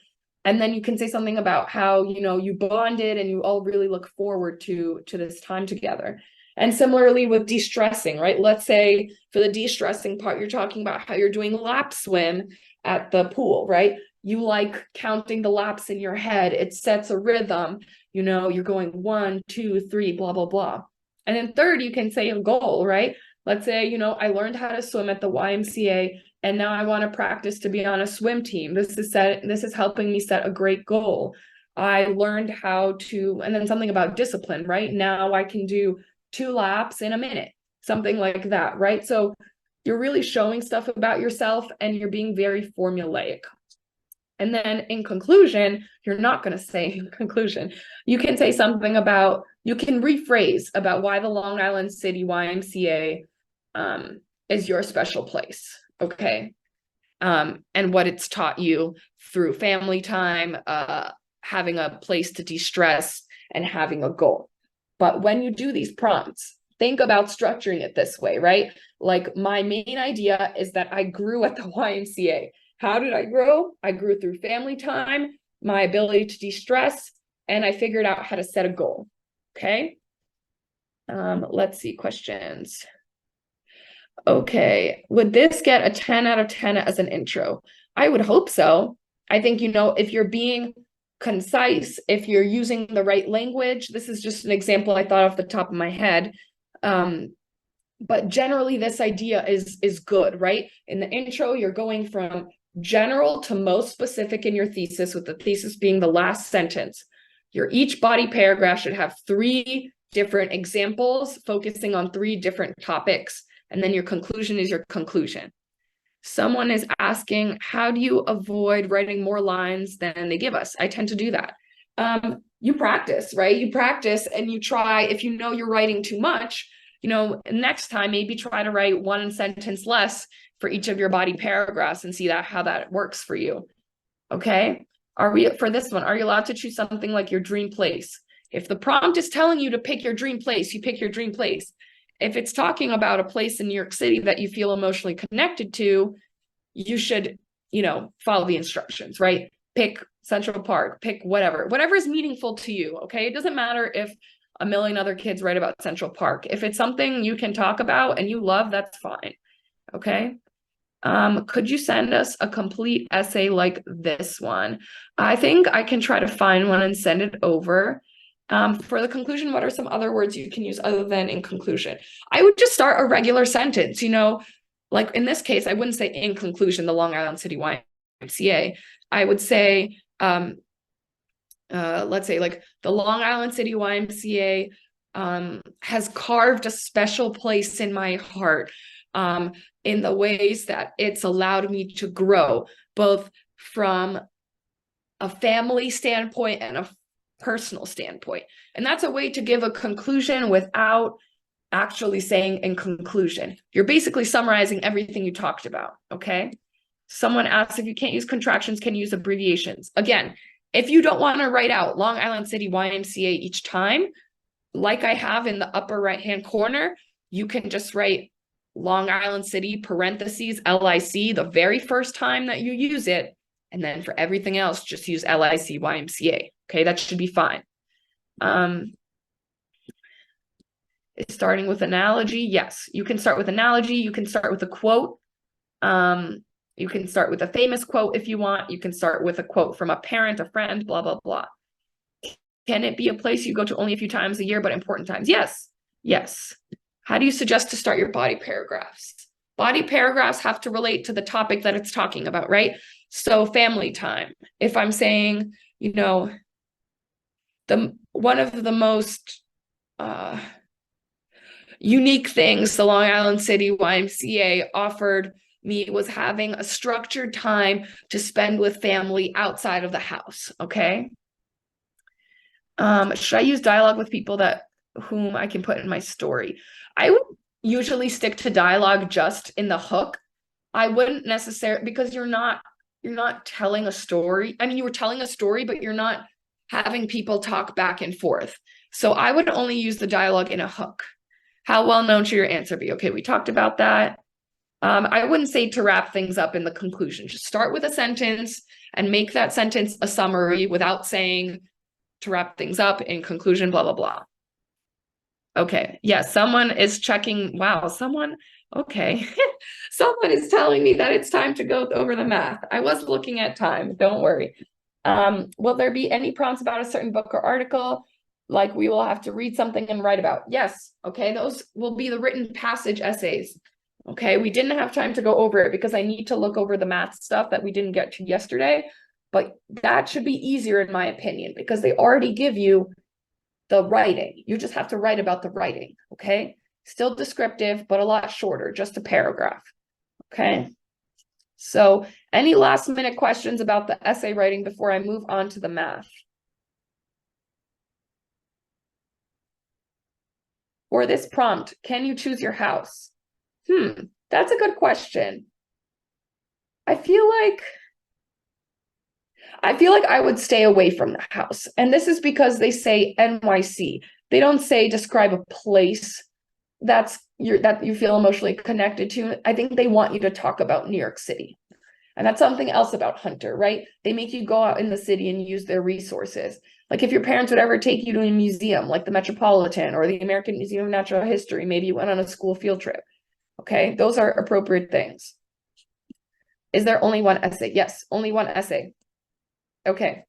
And then you can say something about how, you bonded and you all really look forward to this time together. And similarly with de-stressing, right? Let's say for the de-stressing part, you're talking about how you're doing lap swim at the pool, right? You like counting the laps in your head. It sets a rhythm. You're going 1, 2, 3, blah, blah, blah. And then third, you can say a goal, right? Let's say, I learned how to swim at the YMCA, and now I want to practice to be on a swim team. This is helping me set a great goal. I learned how to, and then something about discipline, right? Now I can do 2 laps in a minute, something like that, right? So you're really showing stuff about yourself and you're being very formulaic. And then in conclusion, you're not going to say in conclusion, you can say something about, you can rephrase about why the Long Island City YMCA is your special place, okay? And what it's taught you through family time, having a place to de-stress, and having a goal. But when you do these prompts, think about structuring it this way, right? Like, my main idea is that I grew at the YMCA. How did I grow? I grew through family time, my ability to de-stress, and I figured out how to set a goal, okay? Let's see, questions. Okay, would this get a 10 out of 10 as an intro? I would hope so. I think, if you're being concise, if you're using the right language, this is just an example I thought off the top of my head. But generally this idea is good, right? In the intro, you're going from general to most specific in your thesis, with the thesis being the last sentence. Each body paragraph should have 3 different examples focusing on 3 different topics. And then your conclusion is your conclusion. Someone is asking, how do you avoid writing more lines than they give us? I tend to do that. You practice, right? You practice and you try. If you know you're writing too much, next time maybe try to write 1 sentence less for each of your body paragraphs and see how that works for you. Okay. For this one, are you allowed to choose something like your dream place? If the prompt is telling you to pick your dream place, you pick your dream place. If it's talking about a place in New York City that you feel emotionally connected to, you should, follow the instructions, right? Pick Central Park, pick whatever is meaningful to you, okay? It doesn't matter if a million other kids write about Central Park. If it's something you can talk about and you love, that's fine, okay? Could you send us a complete essay like this one? I think I can try to find one and send it over. For the conclusion, what are some other words you can use other than in conclusion? I would just start a regular sentence, like in this case, I wouldn't say in conclusion, the Long Island City YMCA. I would say, let's say like the Long Island City YMCA has carved a special place in my heart in the ways that it's allowed me to grow, both from a family standpoint and a personal standpoint. And that's a way to give a conclusion without actually saying in conclusion. You're basically summarizing everything you talked about, okay? Someone asks, if you can't use contractions, can you use abbreviations? Again, if you don't want to write out Long Island City YMCA each time, like I have in the upper right-hand corner, you can just write Long Island City parentheses LIC the very first time that you use it. And then for everything else, just use LIC YMCA. Okay, that should be fine. Starting with analogy, yes, you can start with analogy. You can start with a quote. You can start with a famous quote if you want. You can start with a quote from a parent, a friend, blah, blah, blah. Can it be a place you go to only a few times a year, but important times? Yes, yes. How do you suggest to start your body paragraphs? Body paragraphs have to relate to the topic that it's talking about, right? So family time. If I'm saying, one of the most unique things the Long Island City YMCA offered me was having a structured time to spend with family outside of the house, okay? Should I use dialogue with people whom I can put in my story? I would usually stick to dialogue just in the hook. I wouldn't necessarily, because you're not telling a story. I mean, you were telling a story, but you're not having people talk back and forth. So I would only use the dialogue in a hook. How well known should your answer be? Okay, we talked about that. I wouldn't say to wrap things up in the conclusion. Just start with a sentence and make that sentence a summary without saying to wrap things up in conclusion, blah, blah, blah. Okay, yeah, someone is checking. Wow, okay. Someone is telling me that it's time to go over the math. I was looking at time, don't worry. Will there be any prompts about a certain book or article? Like we will have to read something and write about? Yes, okay, those will be the written passage essays. Okay, we didn't have time to go over it because I need to look over the math stuff that we didn't get to yesterday, but that should be easier in my opinion because they already give you the writing. You just have to write about the writing, okay? Still descriptive, but a lot shorter, just a paragraph, okay? So any last minute questions about the essay writing before I move on to the math? For this prompt, can you choose your house? That's a good question. I feel like I would stay away from the house. And this is because they say NYC. They don't say describe a place that you feel emotionally connected to. I think they want you to talk about New York City. And that's something else about Hunter, right? They make you go out in the city and use their resources. Like if your parents would ever take you to a museum like the Metropolitan or the American Museum of Natural History, maybe you went on a school field trip. Okay, those are appropriate things. Is there only one essay? Yes, only one essay. Okay,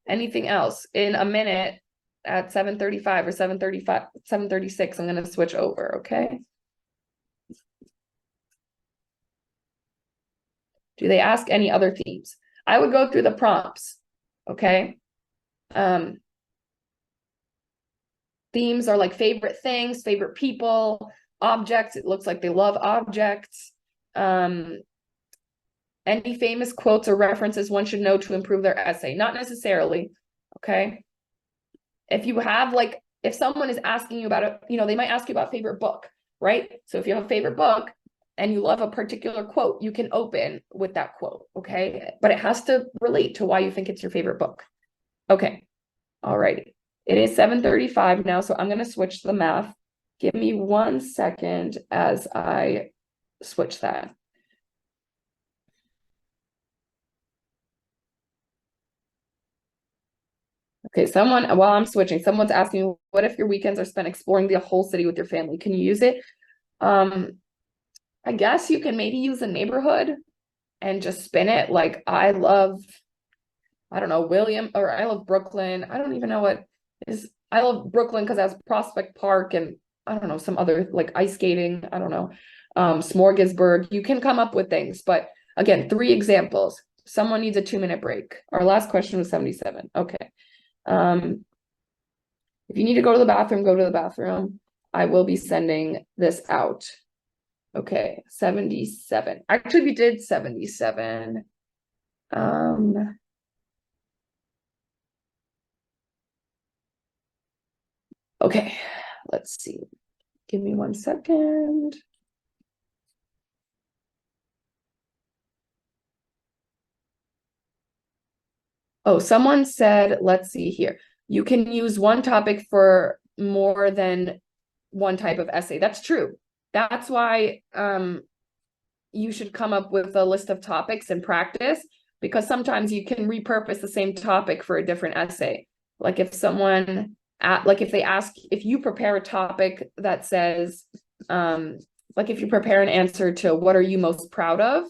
anything else? In a minute at 7:35 or 7:36, I'm going to switch over, okay? Do they ask any other themes? I would go through the prompts, okay? Themes are like favorite things, favorite people, objects. It looks like they love objects. Any famous quotes or references one should know to improve their essay? Not necessarily, okay? If you have like, if someone is asking you about it, they might ask you about favorite book, right? So if you have a favorite book and you love a particular quote, you can open with that quote, okay? But it has to relate to why you think it's your favorite book. Okay, all right. It is 7:35 now, so I'm going to switch the math. Give me 1 second as I switch that. Okay, while I'm switching, someone's asking, what if your weekends are spent exploring the whole city with your family? Can you use it? I guess you can maybe use a neighborhood and just spin it. Like I love Brooklyn. I don't even know what is, I love Brooklyn because it has Prospect Park and I don't know, some other like ice skating. I don't know, Smorgasburg. You can come up with things, but again, 3 examples. Someone needs a 2-minute break. Our last question was 77. Okay. If you need to go to the bathroom, go to the bathroom. I will be sending this out. Okay, 77. Actually, we did 77. Okay, let's see. Give me 1 second. Oh, someone said, let's see here. You can use one topic for more than one type of essay. That's true. That's why you should come up with a list of topics and practice, because sometimes you can repurpose the same topic for a different essay. Like if if you prepare a topic that says, like if you prepare an answer to what are you most proud of,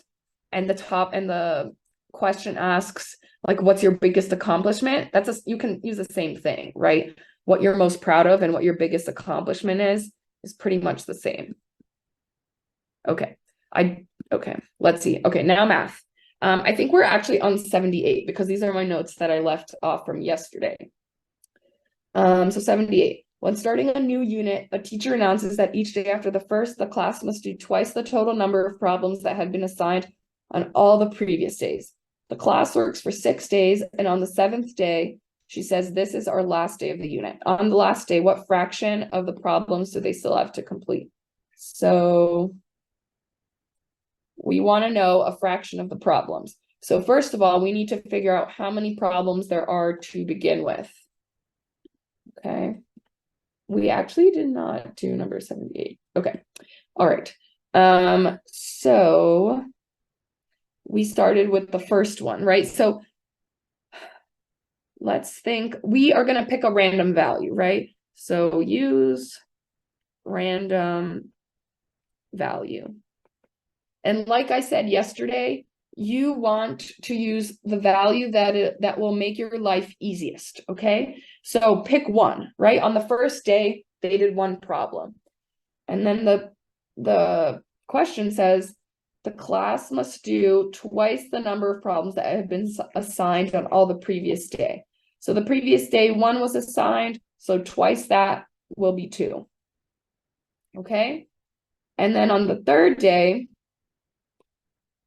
and the question asks like, what's your biggest accomplishment? You can use the same thing, right? What you're most proud of and what your biggest accomplishment is pretty much the same. Okay. Okay, let's see. Okay, now math. I think we're actually on 78 because these are my notes that I left off from yesterday. So 78. When starting a new unit, a teacher announces that each day after the first, the class must do twice the total number of problems that had been assigned on all the previous days. The class works for 6 days, and on the 7th day, she says, this is our last day of the unit. On the last day, what fraction of the problems do they still have to complete? So we want to know a fraction of the problems. So first of all, we need to figure out how many problems there are to begin with. Okay. We actually did not do number 78. Okay. All right. So we started with the first one, right? So let's think, we are going to pick a random value, right? So use random value. And like I said yesterday, you want to use the value that will make your life easiest, okay? So pick one, right? On the first day, they did one problem. And then the question says, the class must do twice the number of problems that have been assigned on all the previous day. So the previous day, one was assigned, so twice that will be 2. Okay? And then on the third day,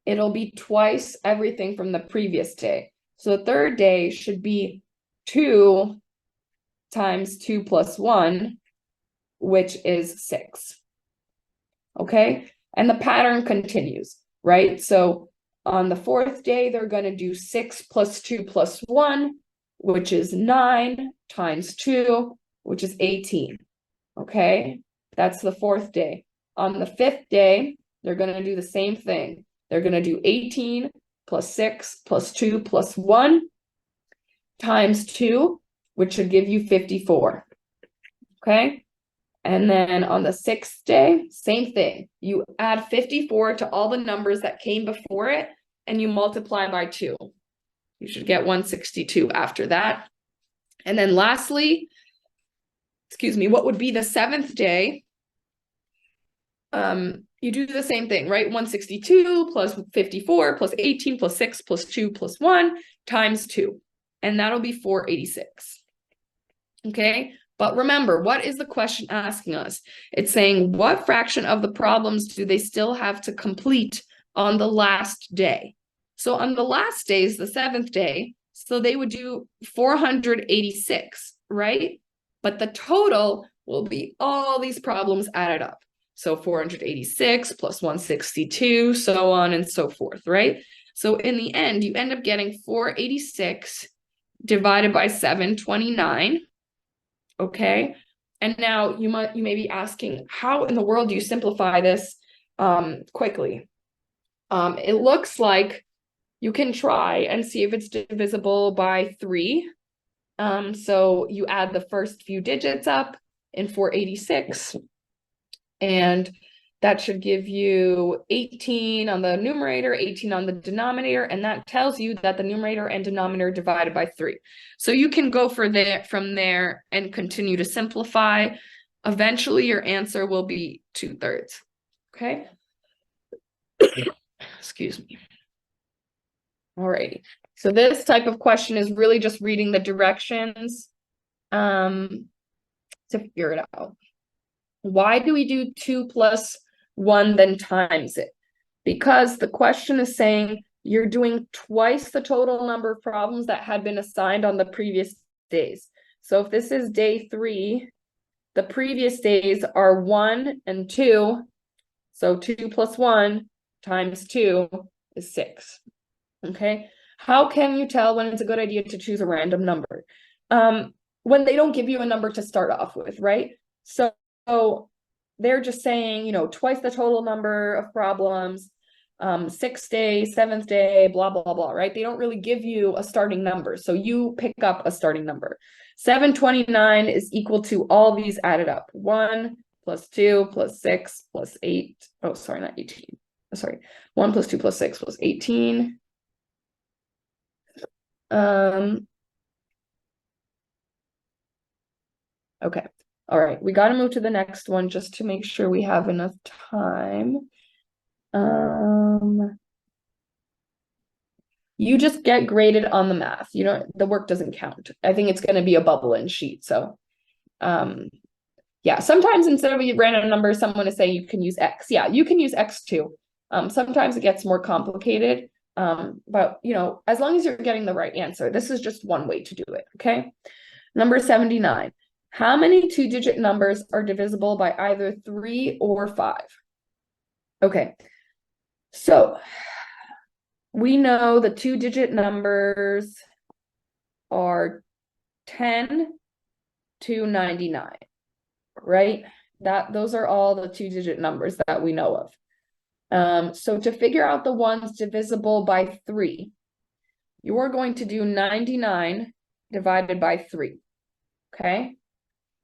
it'll be twice everything from the previous day. So the third day should be 2 times 2 plus 1, which is 6. Okay? And the pattern continues, right? So on the fourth day, they're going to do 6 plus 2 plus 1, which is 9 times 2, which is 18. Okay? That's the fourth day. On the fifth day, they're going to do the same thing. They're going to do 18 plus 6 plus 2 plus 1 times 2, which should give you 54. Okay? And then on the sixth day, same thing. You add 54 to all the numbers that came before it, and you multiply by 2. You should get 162 after that. And then lastly, what would be the seventh day? You do the same thing, right? 162 plus 54 plus 18 plus 6 plus 2 plus 1 times 2. And that'll be 486. Okay? But remember, what is the question asking us? It's saying, what fraction of the problems do they still have to complete on the last day? So on the last day is the seventh day, so they would do 486, right? But the total will be all these problems added up. So 486 plus 162, so on and so forth, right? So in the end, you end up getting 486 divided by 729. Okay, and now you may be asking, how in the world do you simplify this quickly? It looks like you can try and see if it's divisible by 3. So you add the first few digits up in 486, and that should give you 18 on the numerator, 18 on the denominator, and that tells you that the numerator and denominator divided by 3. So you can go from there and continue to simplify. Eventually, your answer will be 2/3. Okay? Excuse me. Alrighty. So this type of question is really just reading the directions to figure it out. Why do we do 2 plus 1 then times it? Because the question is saying you're doing twice the total number of problems that had been assigned on the previous days. So if this is day 3, the previous days are 1 and 2. So 2 plus 1 times 2 is 6. Okay. How can you tell when it's a good idea to choose a random number? When they don't give you a number to start off with, right? So they're just saying, twice the total number of problems, 6th day, 7th day, blah, blah, blah, right? They don't really give you a starting number. So you pick up a starting number. 729 is equal to all these added up. 1 plus 2 plus 6 plus 8. Oh, sorry, not 18. Sorry. 1 plus 2 plus 6 plus 18. Okay. All right. We got to move to the next one just to make sure we have enough time. You just get graded on the math. The work doesn't count. I think it's going to be a bubble in sheet. So, yeah, sometimes instead of a random number, someone is saying you can use X. Yeah, you can use X too. Sometimes it gets more complicated. But as long as you're getting the right answer, this is just one way to do it. Okay. Number 79. How many 2-digit numbers are divisible by either 3 or 5? Okay. So we know the 2-digit numbers are 10 to 99, right? Those are all the 2-digit numbers that we know of. So to figure out the ones divisible by 3, you're going to do 99 divided by 3, okay?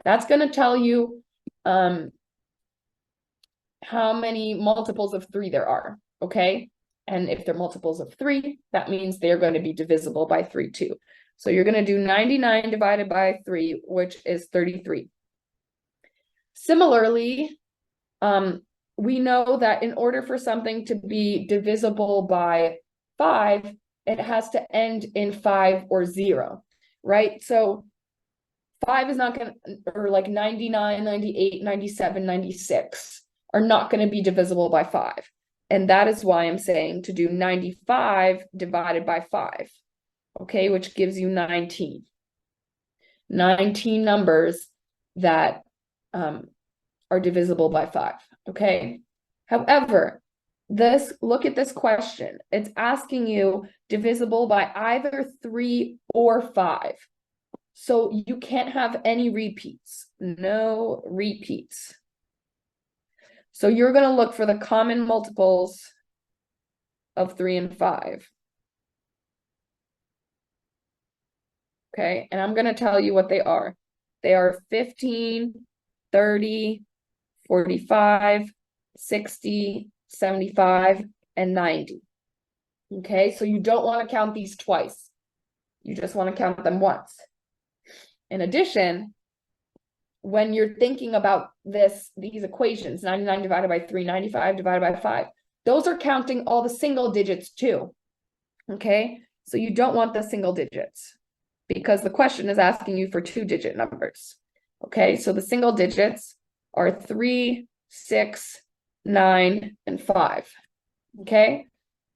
That's going to tell you how many multiples of 3 there are, okay? And if they're multiples of 3, that means they're going to be divisible by 3 too. So you're going to do 99 divided by 3, which is 33. Similarly, we know that in order for something to be divisible by 5, it has to end in 5 or 0, right? So 5 is not going to, or like 99, 98, 97, 96 are not going to be divisible by 5. And that is why I'm saying to do 95 divided by 5, okay, which gives you 19. 19 numbers that are divisible by 5, okay? However, look at this question. It's asking you divisible by either 3 or 5. So you can't have any repeats, no repeats. So you're going to look for the common multiples of 3 and 5. Okay, and I'm going to tell you what they are. They are 15, 30, 45, 60, 75, and 90. Okay, so you don't want to count these twice. You just want to count them once. In addition, when you're thinking about these equations, 99 divided by 3, 95 divided by 5, those are counting all the single digits too. Okay, so you don't want the single digits because the question is asking you for 2-digit numbers. Okay, so the single digits are 3, 6, 9, and 5. Okay,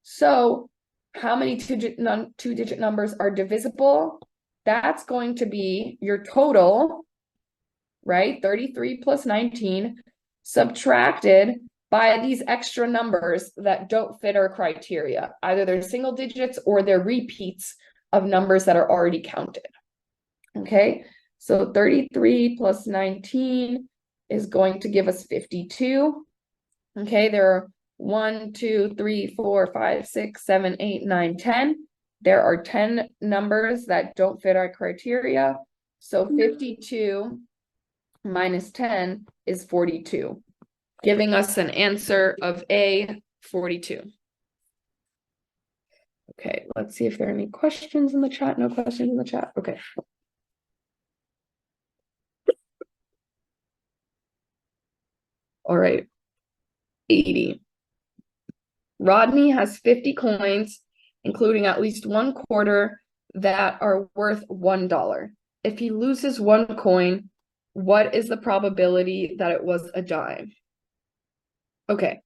so how many two-digit numbers are divisible? That's going to be your total, right? 33 plus 19 subtracted by these extra numbers that don't fit our criteria. Either they're single digits or they're repeats of numbers that are already counted. Okay, so 33 plus 19 is going to give us 52. Okay, there are 1, 2, 3, 4, 5, 6, 7, 8, 9, 10. There are 10 numbers that don't fit our criteria. So 52 minus 10 is 42, giving us an answer of A, 42. Okay, let's see if there are any questions in the chat. No questions in the chat. Okay. All right. 80. Rodney has 50 coins, including at least 1 quarter that are worth $1. If he loses 1 coin, what is the probability that it was a dime? Okay,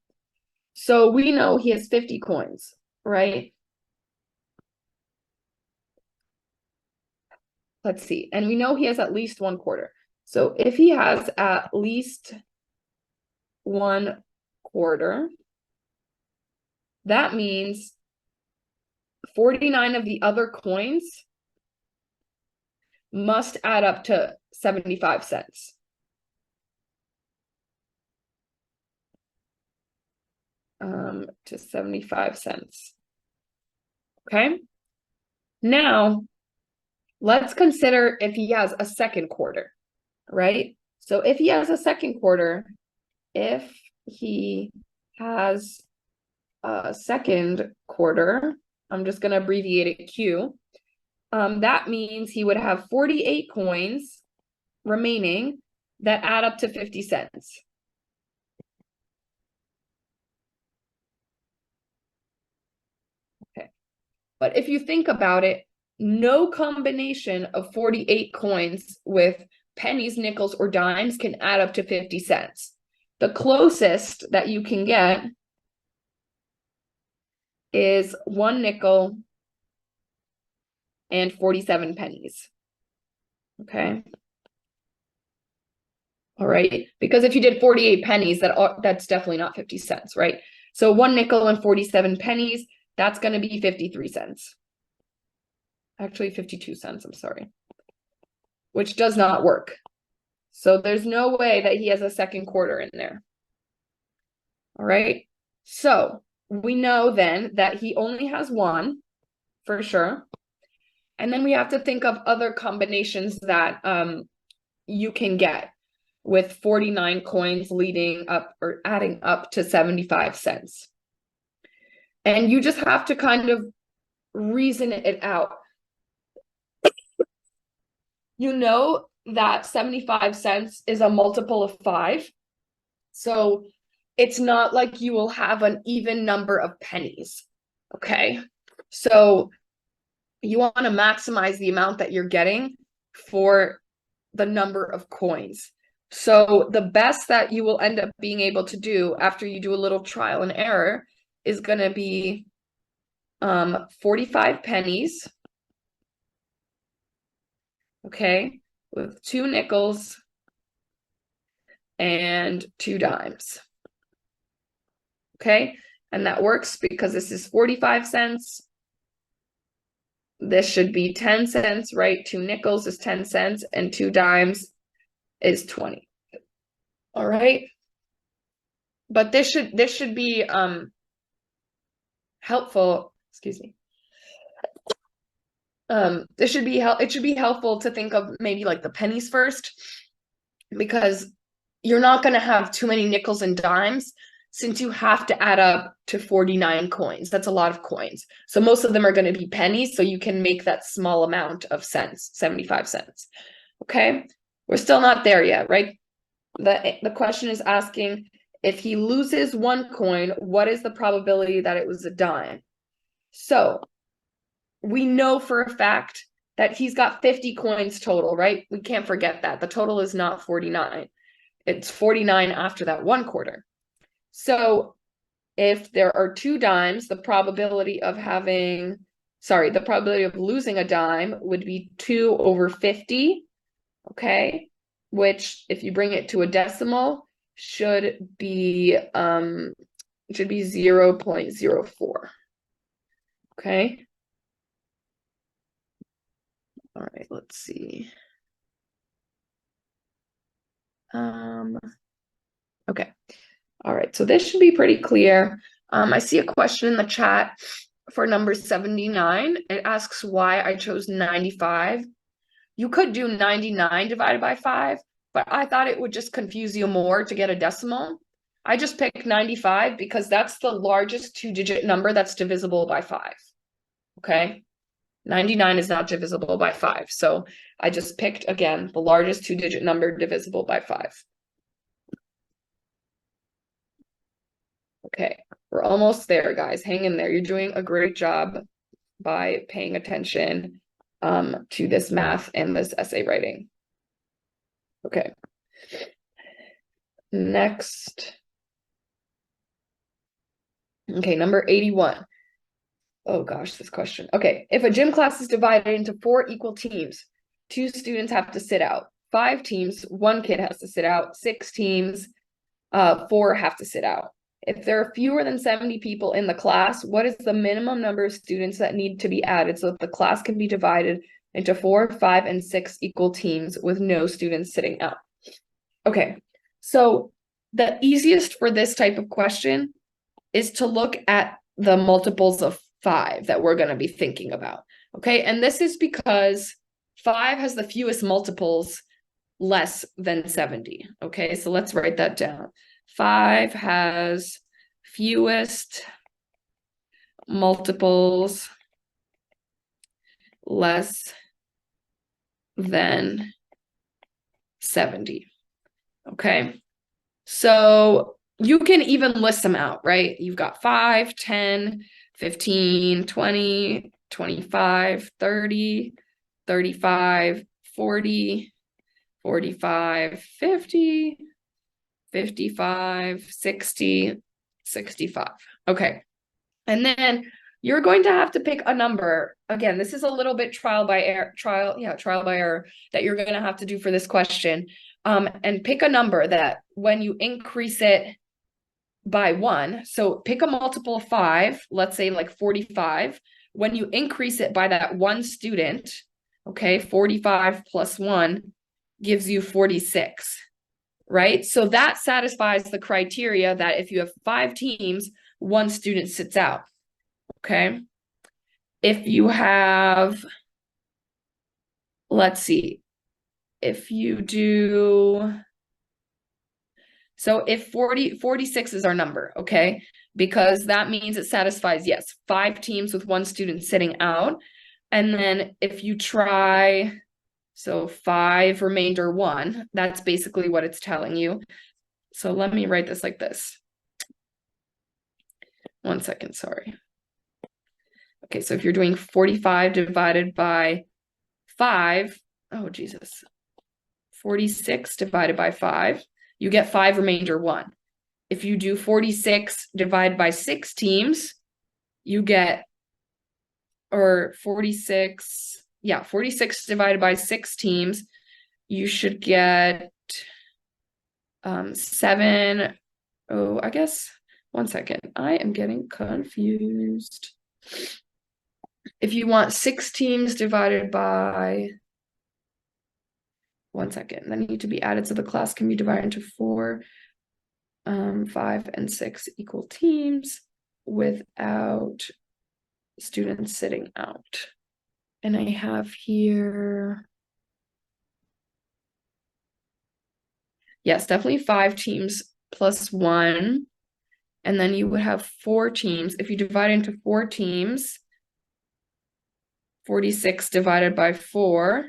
so we know he has 50 coins, right? Let's see, and we know he has at least 1 quarter. So if he has at least 1 quarter, that means 49 of the other coins must add up to 75 cents. To 75 cents. Okay. Now, let's consider if he has a second quarter, right? So if he has a second quarter, if he has a second quarter, I'm just going to abbreviate it Q. That means he would have 48 coins remaining that add up to 50 cents. Okay. But if you think about it, no combination of 48 coins with pennies, nickels, or dimes can add up to 50 cents. The closest that you can get is 1 nickel and 47 pennies. Okay. All right. Because if you did 48 pennies, that's definitely not 50 cents, right? So 1 nickel and 47 pennies, that's going to be 53 cents. Actually, 52 cents, I'm sorry. Which does not work. So there's no way that he has a second quarter in there. All right. So we know then that he only has one for sure. And then we have to think of other combinations that you can get with 49 coins leading up or adding up to 75 cents. And you just have to kind of reason it out. You know that 75 cents is a multiple of 5. So it's not like you will have an even number of pennies. Okay. So you want to maximize the amount that you're getting for the number of coins. So the best that you will end up being able to do after you do a little trial and error is going to be 45 pennies. Okay, with 2 nickels and 2 dimes. Okay, and that works because this is 45 cents. This should be 10 cents, right? 2 nickels is 10 cents and 2 dimes is 20. All right. But this should be helpful, excuse me. It should be helpful to think of maybe like the pennies first, because you're not going to have too many nickels and dimes since you have to add up to 49 coins. That's a lot of coins. So most of them are going to be pennies, so you can make that small amount of cents, 75 cents. Okay? We're still not there yet, right? The question is asking, if he loses 1 coin, what is the probability that it was a dime? So we know for a fact that he's got 50 coins total, right? We can't forget that. The total is not 49. It's 49 after that 1 quarter. So if there are 2 dimes, the probability of losing a dime would be 2 over 50, okay? Which, if you bring it to a decimal, should be 0.04, okay? All right, let's see. Okay. All right, so this should be pretty clear. I see a question in the chat for number 79. It asks why I chose 95. You could do 99 divided by 5, but I thought it would just confuse you more to get a decimal. I just picked 95 because that's the largest 2-digit number that's divisible by 5. Okay? 99 is not divisible by 5. So I just picked, again, the largest 2-digit number divisible by 5. Okay, we're almost there, guys. Hang in there. You're doing a great job by paying attention to this math and this essay writing. Okay. Next. Okay, number 81. Oh gosh, this question. Okay, if a gym class is divided into 4 equal teams, 2 students have to sit out. 5 teams, 1 kid has to sit out. 6 teams, 4 have to sit out. If there are fewer than 70 people in the class, what is the minimum number of students that need to be added so that the class can be divided into 4, 5, and 6 equal teams with no students sitting out? Okay, so the easiest for this type of question is to look at the multiples of 5 that we're going to be thinking about. Okay, and this is because 5 has the fewest multiples less than 70. Okay, so let's write that down. 5 has fewest multiples less than 70. Okay, so you can even list them out, right? You've got 5, 10, 15, 20, 25, 30, 35, 40, 45, 50, 55, 60, 65. Okay. And then you're going to have to pick a number. Again, this is a little bit trial by error that you're going to have to do for this question. And pick a number that when you increase it by 1, so pick a multiple of 5, let's say like 45. When you increase it by that 1 student, okay, 45 plus 1 gives you 46. Right? So that satisfies the criteria that if you have 5 teams, one student sits out, okay? If you have, let's see, if you do, so if 46 is our number, okay? Because that means it satisfies, yes, 5 teams with 1 student sitting out. And then if you try, so 5 remainder 1, that's basically what it's telling you. So let me write this like this. 1 second, sorry. Okay, so if you're doing 45 divided by 5, oh Jesus, 46 divided by 5, you get 5 remainder 1. If you do 46 divided by 6 teams, you get, or 46, yeah, 46 divided by 6 teams, you should get 7, oh, I guess, 1 second, I am getting confused. If you want 6 teams divided by, 1 second, that need to be added so the class can be divided into 4, 5 and 6 equal teams without students sitting out. And I have here, yes, definitely 5 teams plus 1. And then you would have 4 teams. If you divide into 4 teams, 46 divided by 4,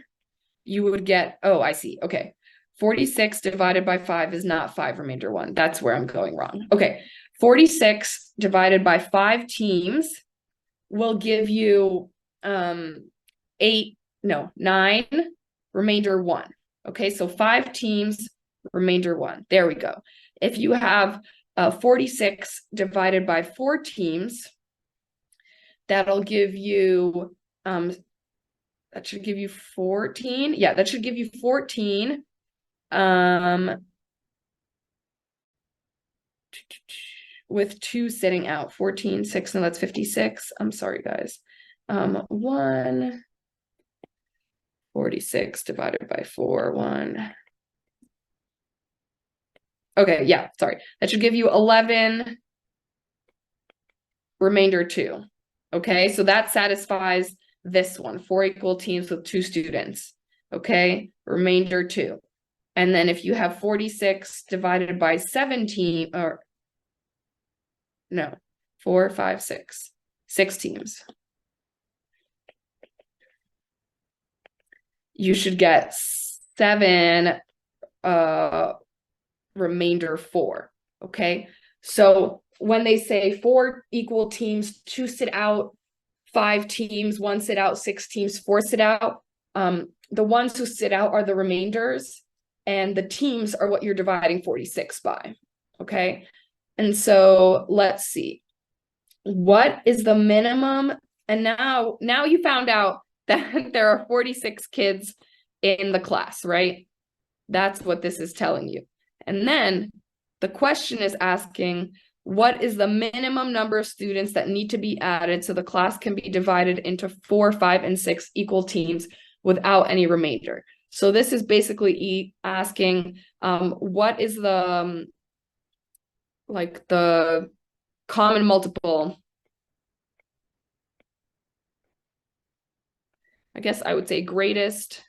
you would get, oh, I see, okay. 46 divided by 5 is not 5 remainder 1. That's where I'm going wrong. Okay, 46 divided by 5 teams will give you 9 remainder 1. Okay, so 5 teams, remainder 1. There we go. If you have 46 divided by 4 teams, that'll give you, that should give you 14. Yeah, that should give you 14. With 2 sitting out, 14, 6, and that's 56. I'm sorry, guys. 46 divided by 4, 1. Okay, yeah, sorry. That should give you 11, remainder 2. Okay, so that satisfies this one, 4 equal teams with 2 students. Okay, remainder 2. And then if you have 46 divided by 17, or no, 4, 5, 6, 6 teams. You should get 7, remainder 4. Okay, so when they say 4 equal teams, 2 sit out, 5 teams, 1 sit out, 6 teams, 4 sit out, the ones who sit out are the remainders, and the teams are what you're dividing 46 by. Okay, and so let's see, what is the minimum? And now you found out that there are 46 kids in the class, right? That's what this is telling you. And then the question is asking, what is the minimum number of students that need to be added so the class can be divided into 4, 5, and 6 equal teams without any remainder? So this is basically asking, what is the, like the common multiple, I guess I would say greatest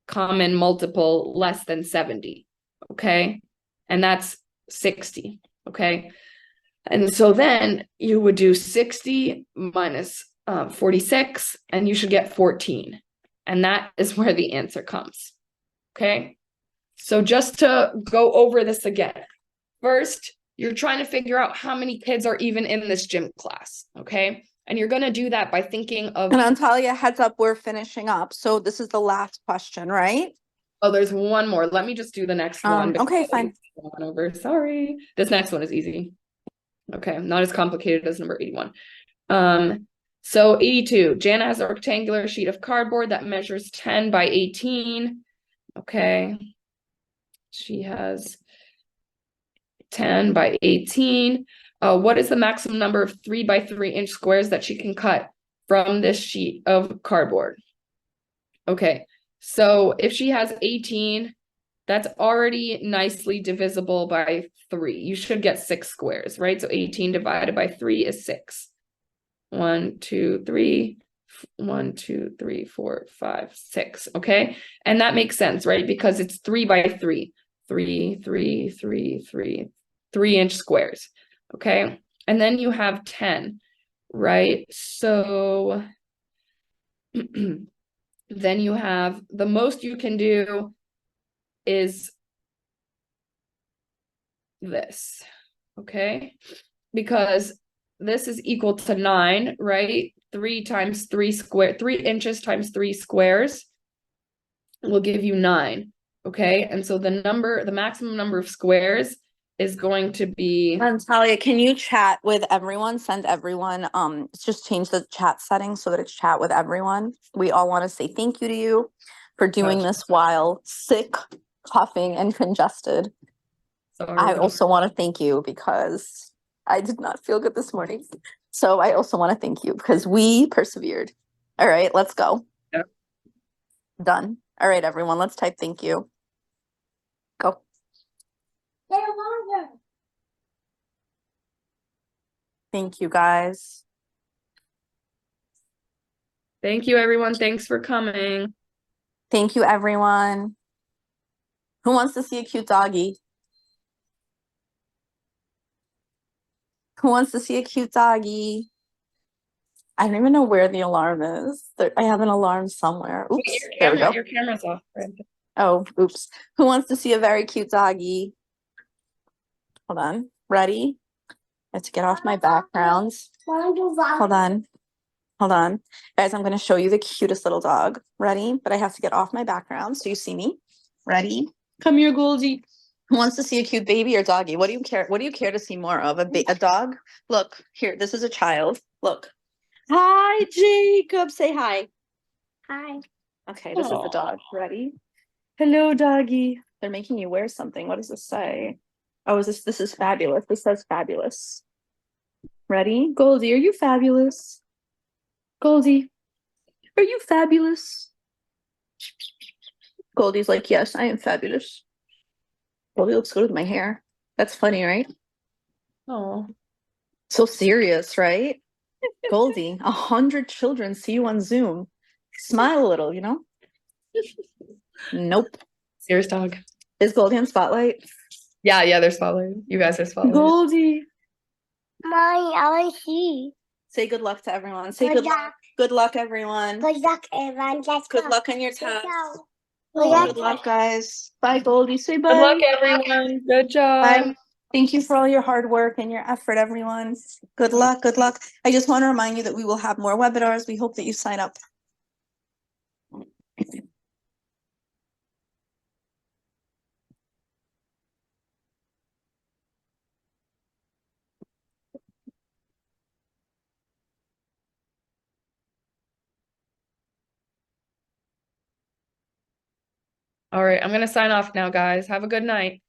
common multiple less than 70, okay? And that's 60, okay? And so then you would do 60 minus 46, and you should get 14. And that is where the answer comes, okay? So just to go over this again, first, you're trying to figure out how many kids are even in this gym class, okay? And you're going to do that by thinking of... And Antalya, heads up, we're finishing up. So this is the last question, right? Oh, there's one more. Let me just do the next one. Okay, fine. Over. Sorry. This next one is easy. Okay, not as complicated as number 81. So 82, Jana has a rectangular sheet of cardboard that measures 10 by 18. Okay. She has 10 by 18. What is the maximum number of 3 by 3 inch squares that she can cut from this sheet of cardboard? Okay, so if she has 18, That's already nicely divisible by 3. You should get 6 squares, right? So 18 divided by 3 is 6. 1, 2, 3, 1, 2, 3, 4, 5, 6. Okay. And that makes sense, right? Because it's 3 by 3. 3, 3, 3, 3, 3-inch squares. Okay. And then you have 10, right? So then you have the most you can do is this, okay? Because this is equal to 9, right? 3 times 3 square, 3 inches times 3 squares will give you 9, okay? And so the maximum number of squares is going to be. Talia, can you chat with everyone? Send everyone, just change the chat settings so that it's chat with everyone. We all want to say thank you to you for doing this while sick, coughing, and congested. Sorry. I also want to thank you because I did not feel good this morning. So I also want to thank you because we persevered. All right, let's go. Yeah. Done. All right, everyone, let's type thank you. Go. Thank you, guys. Thank you, everyone. Thanks for coming. Thank you, everyone. Who wants to see a cute doggy? Who wants to see a cute doggy? I don't even know where the alarm is. I have an alarm somewhere. Oops, there we go. Your camera's off. Oh, oops. Who wants to see a very cute doggy? Hold on. Ready? I have to get off my backgrounds. Hold on. Hold on. Guys, I'm going to show you the cutest little dog. Ready? But I have to get off my background so you see me. Ready? Come here, Goldie. Who wants to see a cute baby or doggy? What do you care? What do you care to see more of? A dog? Look, here. This is a child. Look. Hi, Jacob. Say hi. Hi. Okay, this is the dog. Ready? Hello, doggy. They're making you wear something. What does this say? Oh, this is fabulous. This says fabulous. Ready? Goldie, are you fabulous? Goldie, are you fabulous? Goldie's like, yes, I am fabulous. Goldie looks good with my hair. That's funny, right? Oh. So serious, right? Goldie, 100 children see you on Zoom. Smile a little, you know? Nope. Serious dog. Is Goldie on Spotlight? Yeah, they're spotlight. You guys are spotlight. Goldie. Mommy, I want to see. Say good luck to everyone. Say Good luck. Good luck, everyone. Good luck, everyone. Let's Good go. luck on your Let's test. go. Good luck, guys. Bye, Goldie. Say bye. Good luck, everyone. Good job. Bye. Thank you for all your hard work and your effort, everyone. Good luck. Good luck. I just want to remind you that we will have more webinars. We hope that you sign up. All right, I'm gonna sign off now, guys. Have a good night.